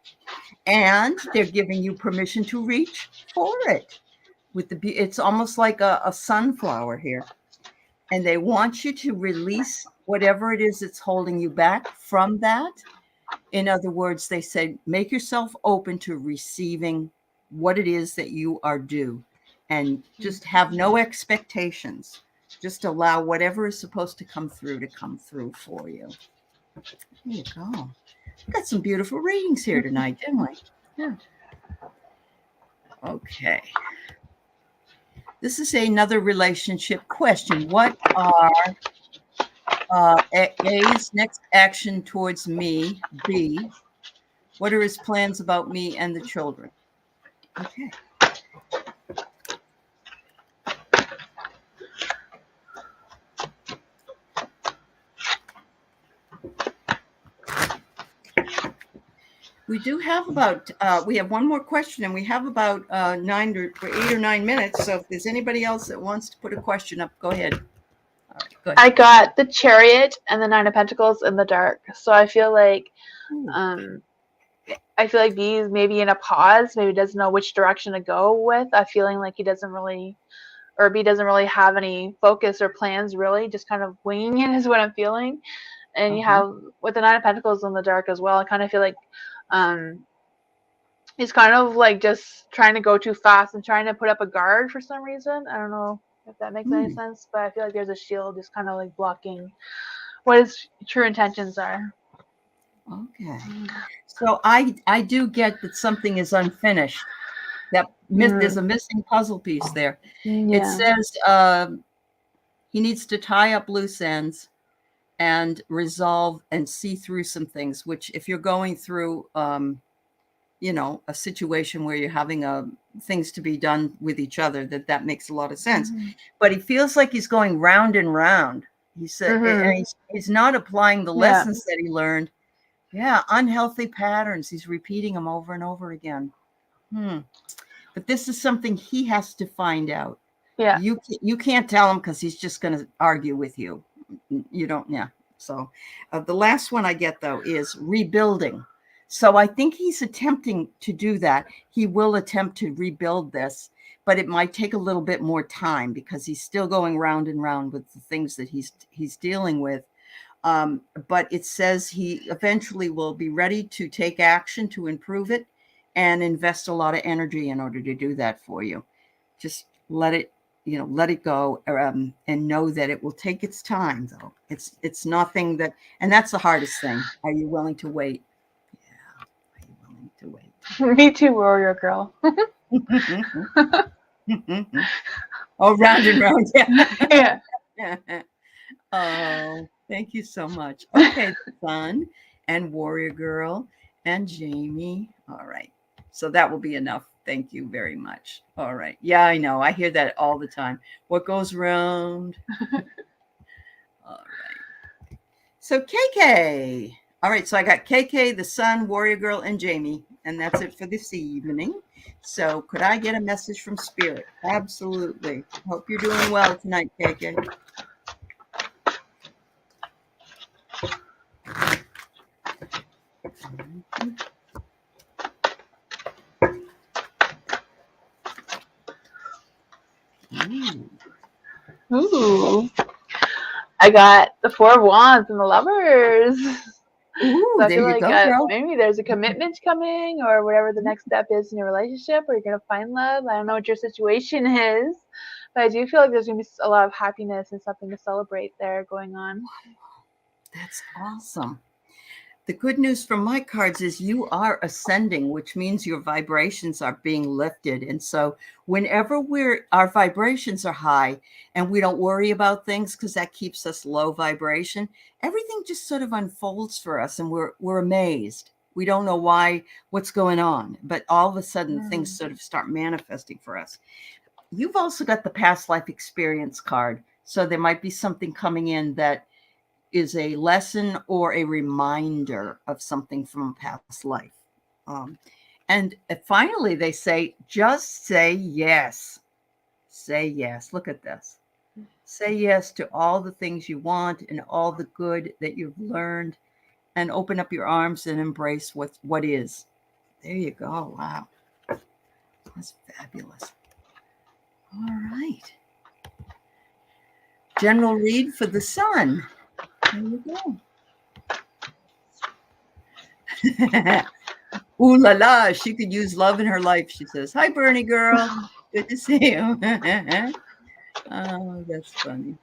And they're giving you permission to reach for it. It's almost like a sunflower here. And they want you to release whatever it is that's holding you back from that. In other words, they say, make yourself open to receiving what it is that you are due, and just have no expectations. Just allow whatever is supposed to come through for you. There you go. We got some beautiful readings here tonight, didn't we? Yeah. Okay. This is another relationship question. What are A's next action towards me? B, what are his plans about me and the children? Okay. We do have about, we have one more question, and we have about 8 or 9 minutes. So if there's anybody else that wants to put a question up, go ahead. All right, go ahead. I got the Chariot and the Nine of Pentacles in the dark. So I feel like B is maybe in a pause, maybe doesn't know which direction to go with. I'm feeling like B doesn't really have any focus or plans, really, just kind of winging it is what I'm feeling. And you have, with the Nine of Pentacles in the dark as well, I kind of feel like he's kind of like just trying to go too fast and trying to put up a guard for some reason. I don't know if that makes any sense, but I feel like there's a shield just kind of like blocking what his true intentions are. Okay. So I do get that something is unfinished. There's a missing puzzle piece there. It says he needs to tie up loose ends and resolve and see through some things, which if you're going through, a situation where you're having things to be done with each other, that makes a lot of sense. But he feels like he's going round and round. He said, and he's not applying the lessons that he learned. Yeah, unhealthy patterns. He's repeating them over and over again. But this is something he has to find out. Yeah. You can't tell him, because he's just going to argue with you. You don't, yeah. So the last one I get, though, is rebuilding. So I think he's attempting to do that. He will attempt to rebuild this, but it might take a little bit more time, because he's still going round and round with the things that he's dealing with. But it says he eventually will be ready to take action to improve it and invest a lot of energy in order to do that for you. Just let it go, and know that it will take its time, though. It's nothing that, and that's the hardest thing. Are you willing to wait? Yeah. Are you willing to wait? Me too, warrior girl. Oh, round and round. Yeah. Oh, thank you so much. Okay, Sun and warrior girl and Jamie. All right. So that will be enough. Thank you very much. All right. Yeah, I know. I hear that all the time. What goes round? All right. So KK. All right. So I got KK, the Sun, warrior girl, and Jamie. And that's it for this evening. So could I get a message from Spirit? Absolutely. Hope you're doing well tonight, KK. Ooh. I got the Four of Wands and the Lovers. Ooh, so I feel like maybe there's a commitment coming, or whatever the next step is in your relationship, or you're going to find love. I don't know what your situation is, but I do feel like there's going to be a lot of happiness and something to celebrate there going on. That's awesome. The good news from my cards is you are ascending, which means your vibrations are being lifted. And so whenever our vibrations are high and we don't worry about things because that keeps us low vibration, everything just sort of unfolds for us and we're amazed. We don't know what's going on, but all of a sudden things sort of start manifesting for us. You've also got the past life experience card. So there might be something coming in that is a lesson or a reminder of something from a past life. And finally, they say, just say yes. Say yes. Look at this. Say yes to all the things you want and all the good that you've learned, and open up your arms and embrace what is. There you go. Wow. That's fabulous. All right. General read for the sun. There you go. Ooh la la, she could use love in her life, she says. Hi, Bernie girl. Good to see you. Oh, that's funny.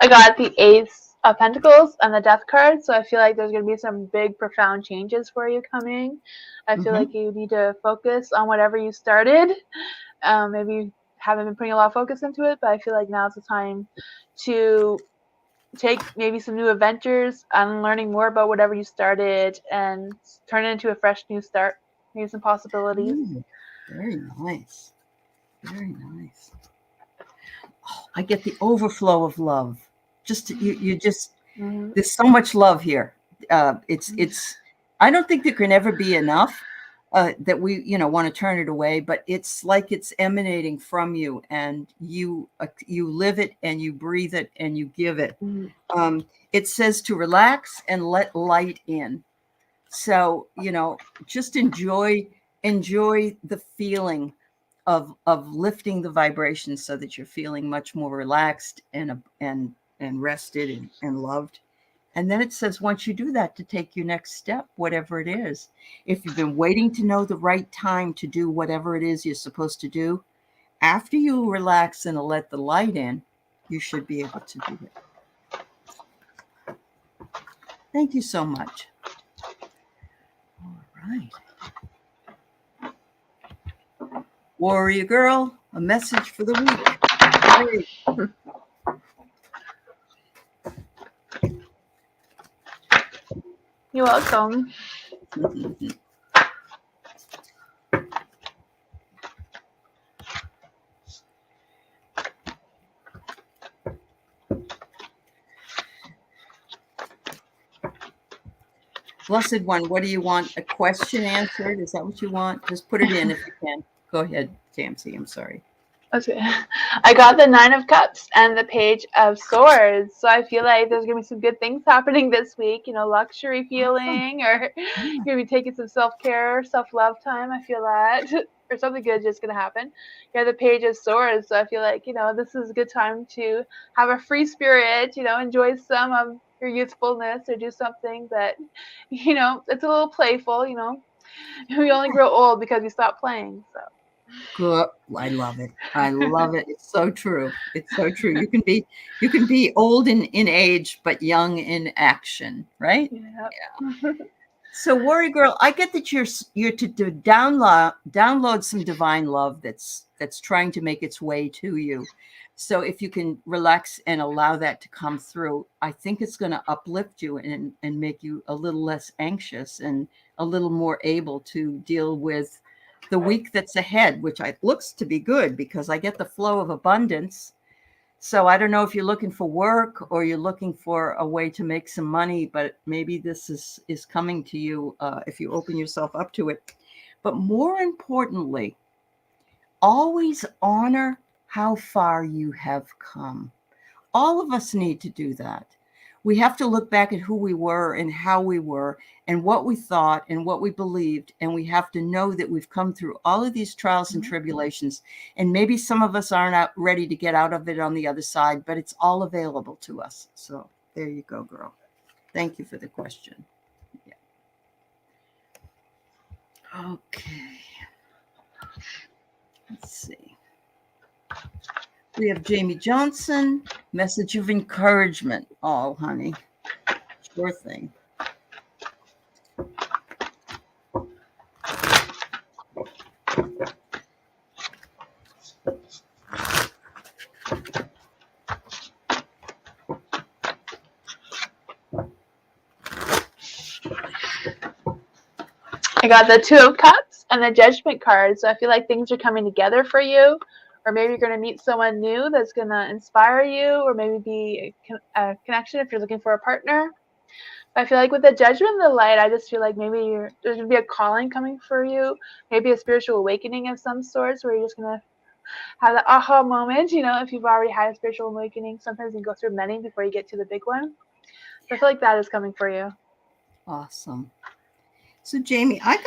I got the Ace of Pentacles and the Death card, so I feel like there's going to be some big, profound changes for you coming. I feel like you need to focus on whatever you started. Maybe you haven't been putting a lot of focus into it, but I feel like now's the time to take maybe some new adventures and learning more about whatever you started and turn it into a fresh new start. Maybe some possibilities. Very nice. Very nice. Oh, I get the overflow of love. There's so much love here. It's I don't think there can ever be enough that we want to turn it away, but it's like it's emanating from you, and you live it and you breathe it and you give it. It says to relax and let light in. So just enjoy the feeling of lifting the vibration so that you're feeling much more relaxed and rested and loved. And then it says, once you do that, to take your next step, whatever it is. If you've been waiting to know the right time to do whatever it is you're supposed to do, after you relax and let the light in, you should be able to do it. Thank you so much. All right. Warrior girl, a message for the week. You're welcome. Blessed One, what do you want? A question answered? Is that what you want? Just put it in if you can. Go ahead, Tamsy. I'm sorry. Okay. I got the 9 of Cups and the Page of Swords. So I feel like there's going to be some good things happening this week. Luxury feeling, or you're going to be taking some self-care, self-love time. I feel that. Or something good just going to happen. You have the Page of Swords. So I feel like, this is a good time to have a free spirit, enjoy some of your youthfulness, or do something that, it's a little playful, We only grow old because we stop playing, so. Good. I love it. I love it. It's so true. It's so true. You can be old in age, but young in action, right? Yeah. So, Warrior Girl, I get that you're to download some divine love that's trying to make its way to you. So if you can relax and allow that to come through, I think it's going to uplift you and make you a little less anxious and a little more able to deal with the week that's ahead, which looks to be good because I get the flow of abundance. So I don't know if you're looking for work or you're looking for a way to make some money, but maybe this is coming to you if you open yourself up to it. But more importantly, always honor how far you have come. All of us need to do that. We have to look back at who we were and how we were and what we thought and what we believed. And we have to know that we've come through all of these trials and tribulations. And maybe some of us aren't ready to get out of it on the other side, but it's all available to us. So there you go, girl. Thank you for the question. Yeah. Okay. Let's see. We have Jamie Johnson, message of encouragement. Oh, honey, sure thing. I got the Two of Cups and the Judgment card. So I feel like things are coming together for you, or maybe you're going to meet someone new that's going to inspire you, or maybe be a connection if you're looking for a partner. I feel like with the Judgment and the Light, I just feel like maybe there's going to be a calling coming for you, maybe a spiritual awakening of some sorts, where you're just going to have the aha moment. If you've already had a spiritual awakening, sometimes you go through many before you get to the big one. So I feel like that is coming for you. Awesome. So Jamie, I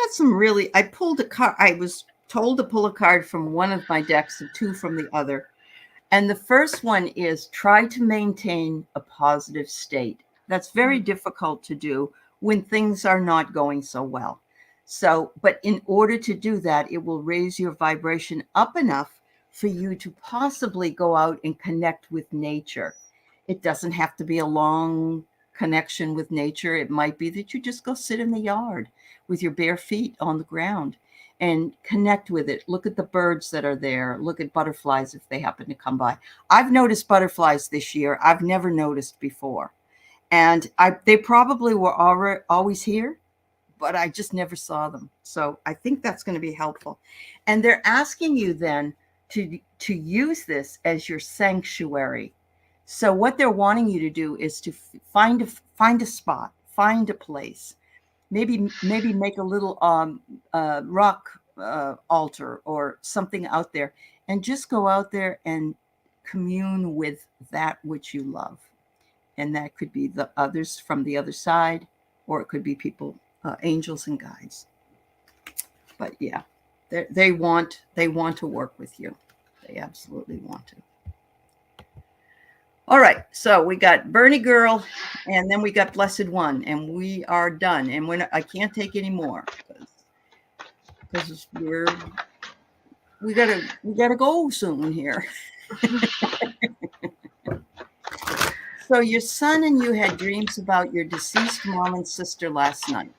pulled a card. I was told to pull a card from one of my decks and two from the other. And the first one is try to maintain a positive state. That's very difficult to do when things are not going so well. So, but in order to do that, it will raise your vibration up enough for you to possibly go out and connect with nature. It doesn't have to be a long connection with nature. It might be that you just go sit in the yard with your bare feet on the ground and connect with it. Look at the birds that are there. Look at butterflies if they happen to come by. I've noticed butterflies this year I've never noticed before. And they probably were always here, but I just never saw them. So I think that's going to be helpful. And they're asking you then to use this as your sanctuary. So what they're wanting you to do is to find a spot, find a place, maybe make a little rock altar or something out there, and just go out there and commune with that which you love. And that could be the others from the other side, or it could be people, angels and guides. But yeah, they want to work with you. They absolutely want to. All right, so we got Bernie Girl, and then we got Blessed One, and we are done. And I can't take any more because we gotta go soon here. So your son and you had dreams about your deceased mom and sister last night.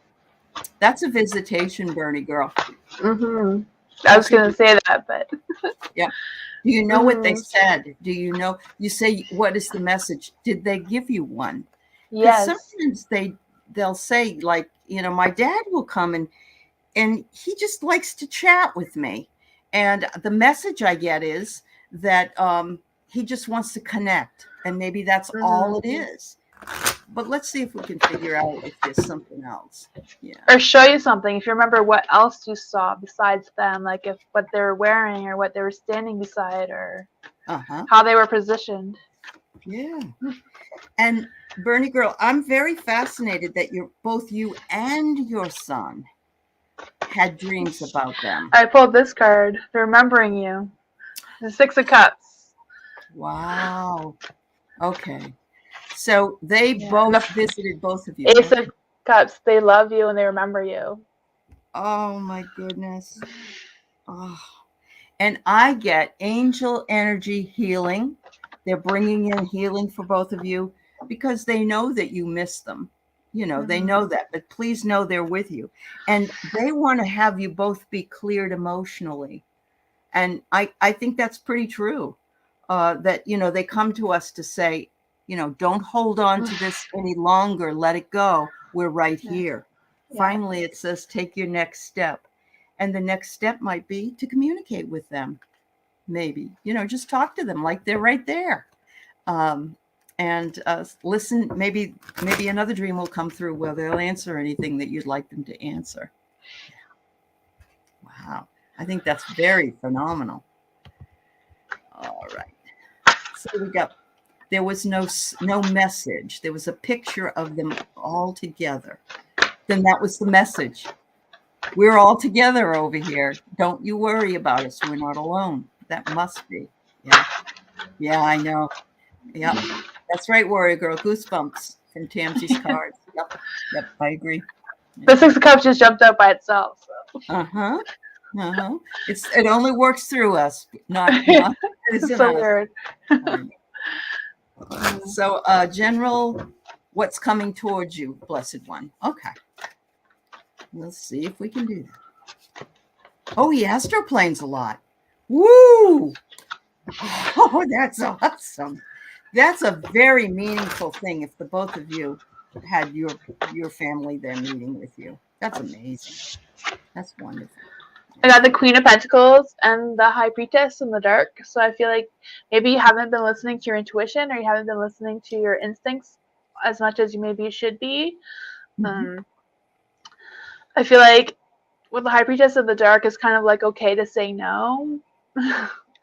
That's a visitation, Bernie Girl. Mm-hmm. I was going to say that, but yeah. Do you know what they said? Do you know? You say, what is the message? Did they give you one? Yes. Sometimes they'll say, like, my dad will come and he just likes to chat with me. And the message I get is that he just wants to connect. And maybe that's all it is. But let's see if we can figure out if there's something else. Yeah. Or show you something. If you remember what else you saw besides them, like if what they were wearing or what they were standing beside or how they were positioned. Yeah. And Bernie Girl, I'm very fascinated that both you and your son had dreams about them. I pulled this card, remembering you. The Six of Cups. Wow. Okay. So they both visited both of you. Ace of Cups. They love you and they remember you. Oh my goodness. Oh. And I get angel energy healing. They're bringing in healing for both of you because they know that you miss them. They know that, but please know they're with you. And they want to have you both be cleared emotionally. And I think that's pretty true. That, they come to us to say, don't hold on to this any longer. Let it go. We're right here. Yeah. Finally, it says, take your next step. And the next step might be to communicate with them. Maybe, just talk to them like they're right there. And listen, maybe another dream will come through where they'll answer anything that you'd like them to answer. Wow. I think that's very phenomenal. All right. So there was no message. There was a picture of them all together. Then that was the message. We're all together over here. Don't you worry about us. We're not alone. That must be. Yeah. Yeah, I know. Yep. That's right, Warrior Girl. Goosebumps from Tamsy's cards. Yep, I agree. The Six of Cups just jumped out by itself. So. It only works through us, not it's so weird. So, General, what's coming towards you, Blessed One? Okay. Let's see if we can do that. Oh, he astroplanes a lot. Woo! Oh, that's awesome. That's a very meaningful thing if the both of you had your family there meeting with you. That's amazing. That's wonderful. I got the Queen of Pentacles and the High Priestess in the dark. So I feel like maybe you haven't been listening to your intuition, or you haven't been listening to your instincts as much as you maybe should be. I feel like with the High Priestess of the dark, it's kind of like okay to say no.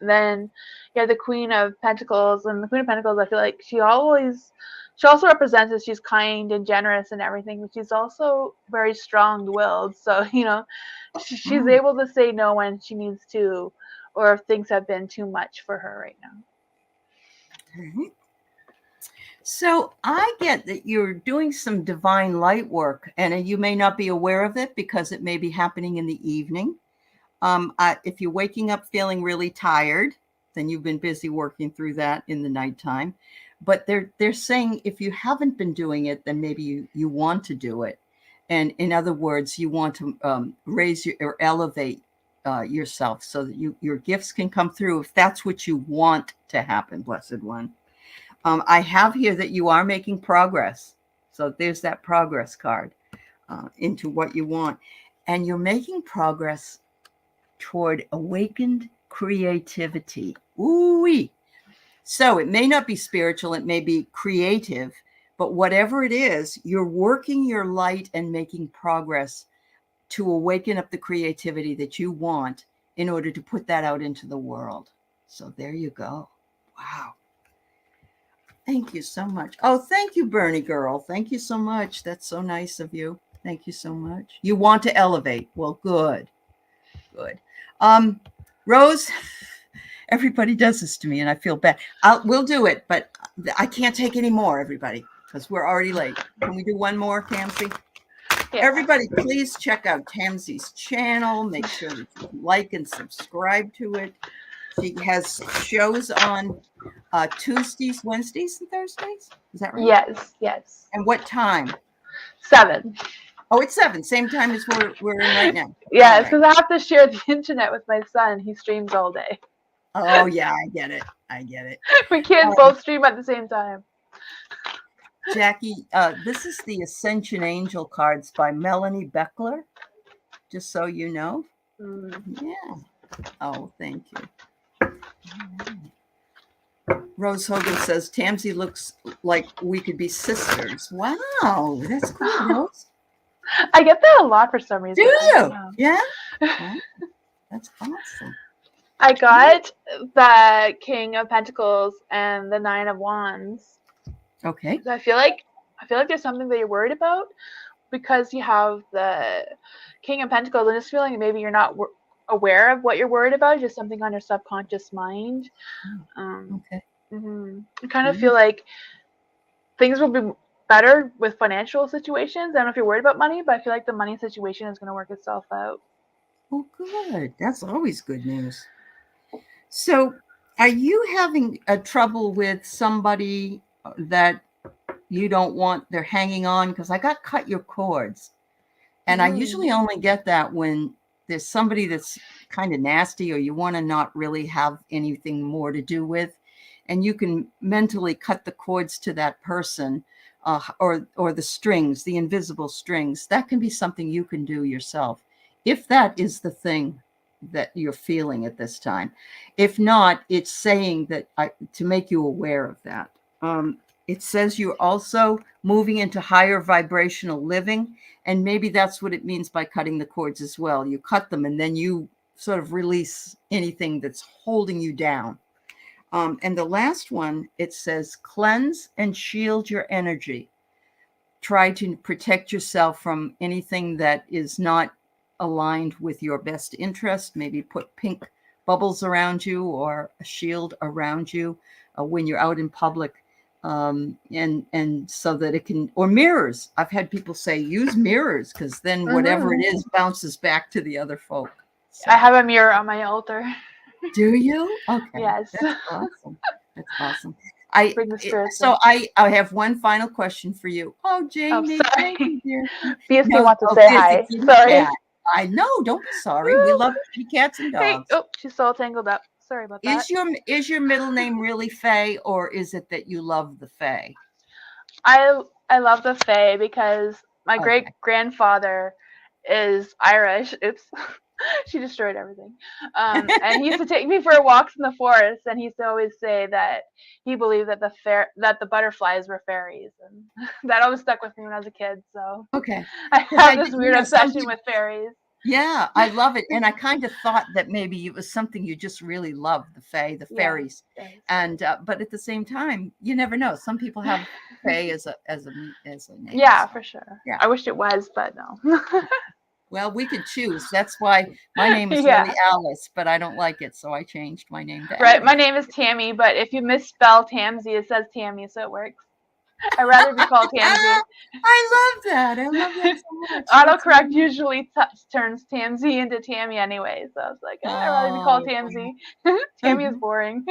Then you have the Queen of Pentacles, and the Queen of Pentacles, I feel like she also represents that she's kind and generous and everything, but she's also very strong-willed. So, she's able to say no when she needs to, or if things have been too much for her right now. So I get that you're doing some divine light work, and you may not be aware of it because it may be happening in the evening. If you're waking up feeling really tired, then you've been busy working through that in the nighttime. But they're saying if you haven't been doing it, then maybe you want to do it. And in other words, you want to raise or elevate yourself so that your gifts can come through if that's what you want to happen, Blessed One. I have here that you are making progress. So there's that progress card into what you want. And you're making progress toward awakened creativity. Ooh-wee. So it may not be spiritual, it may be creative, but whatever it is, you're working your light and making progress to awaken up the creativity that you want in order to put that out into the world. So there you go. Wow. Thank you so much. Oh, thank you, Bernie girl. Thank you so much. That's so nice of you. Thank you so much. You want to elevate. Well, good. Good. Rose, everybody does this to me and I feel bad. We'll do it, but I can't take any more, everybody, because we're already late. Can we do one more, Tamsy? Yeah. Everybody, please check out Tamsy's channel. Make sure that you like and subscribe to it. She has shows on Tuesdays, Wednesdays, and Thursdays. Is that right? Yes, yes. And what time? 7. Oh, it's 7. Same time as we're in right now. Yeah, because I have to share the internet with my son. He streams all day. Oh, yeah, I get it. I get it. We can't both stream at the same time. Jackie, this is the Ascension Angel cards by Melanie Beckler, just so you know. Yeah. Oh, thank you. Rose Hogan says, Tamsy looks like we could be sisters. Wow, that's cool, Rose. I get that a lot for some reason. Do you? Yeah? Wow. That's awesome. I got the King of Pentacles and the Nine of Wands. Okay. So I feel like there's something that you're worried about because you have the King of Pentacles. I'm just feeling maybe you're not aware of what you're worried about. It's just something on your subconscious mind. Okay. I kind of feel like things will be better with financial situations. I don't know if you're worried about money, but I feel like the money situation is going to work itself out. Oh, good. That's always good news. So are you having a trouble with somebody that you don't want, they're hanging on? Because I got cut your cords. And I usually only get that when there's somebody that's kind of nasty or you want to not really have anything more to do with. And you can mentally cut the cords to that person or the strings, the invisible strings. That can be something you can do yourself, if that is the thing that you're feeling at this time. If not, it's saying that to make you aware of that. It says you're also moving into higher vibrational living, and maybe that's what it means by cutting the cords as well. You cut them and then you sort of release anything that's holding you down. And the last one, it says, cleanse and shield your energy. Try to protect yourself from anything that is not aligned with your best interest. Maybe put pink bubbles around you or a shield around you when you're out in public. And so that it can, or mirrors. I've had people say, use mirrors, because then whatever it is bounces back to the other folk. So. I have a mirror on my altar. Do you? Okay. Yes. That's awesome. That's awesome. I have one final question for you. Oh, Jamie. Oh, sorry. BSK wants to say hi. Sorry. Cat. I know. Don't be sorry. We love kitty cats and dogs. Hey, she's all tangled up. Sorry about that. Is your middle name really Fae, or is it that you love the Fae? I love the Fae because my great grandfather is Irish. Oops. She destroyed everything. And he used to take me for walks in the forest, and he used to always say that he believed that the butterflies were fairies, and that always stuck with me when I was a kid. So okay, I have this weird obsession with fairies. Yeah, I love it, and I kind of thought that maybe it was something you just really love, the Fae, the fairies, and but at the same time, you never know. Some people have Fae as a name. Yeah, so. for sure. Yeah, I wish it was, but no. Well, we could choose. That's why my name is really Alice, but I don't like it, so I changed my name to Right, Alice. my name is Tammy, but if you misspell Tamsy, it says Tammy, so it works. I'd rather be called Tamsy. I love that. I love that so much. Autocorrect usually turns Tamsy into Tammy anyway, so I was like, I'd rather be called Tamsy. Tammy is boring.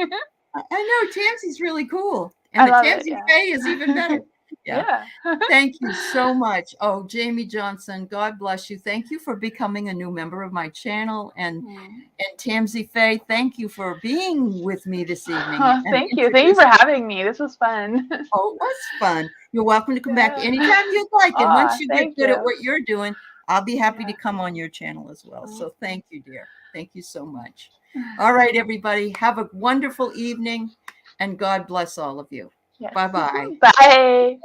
I know Tamsy's really cool, and the Tamsy Fae is even better. Yeah. Thank you so much. Oh, Jamie Johnson, God bless you. Thank you for becoming a new member of my channel. And Tamsy Fae, thank you for being with me this evening. Oh, thank you. Thank you for having me. This was fun. Oh, it was fun. You're welcome to come back anytime you'd like. And once you get good at what you're doing, I'll be happy to come on your channel as well. So thank you, dear. Thank you so much. All right, everybody. Have a wonderful evening, and God bless all of you. Yes. Bye-bye. Bye.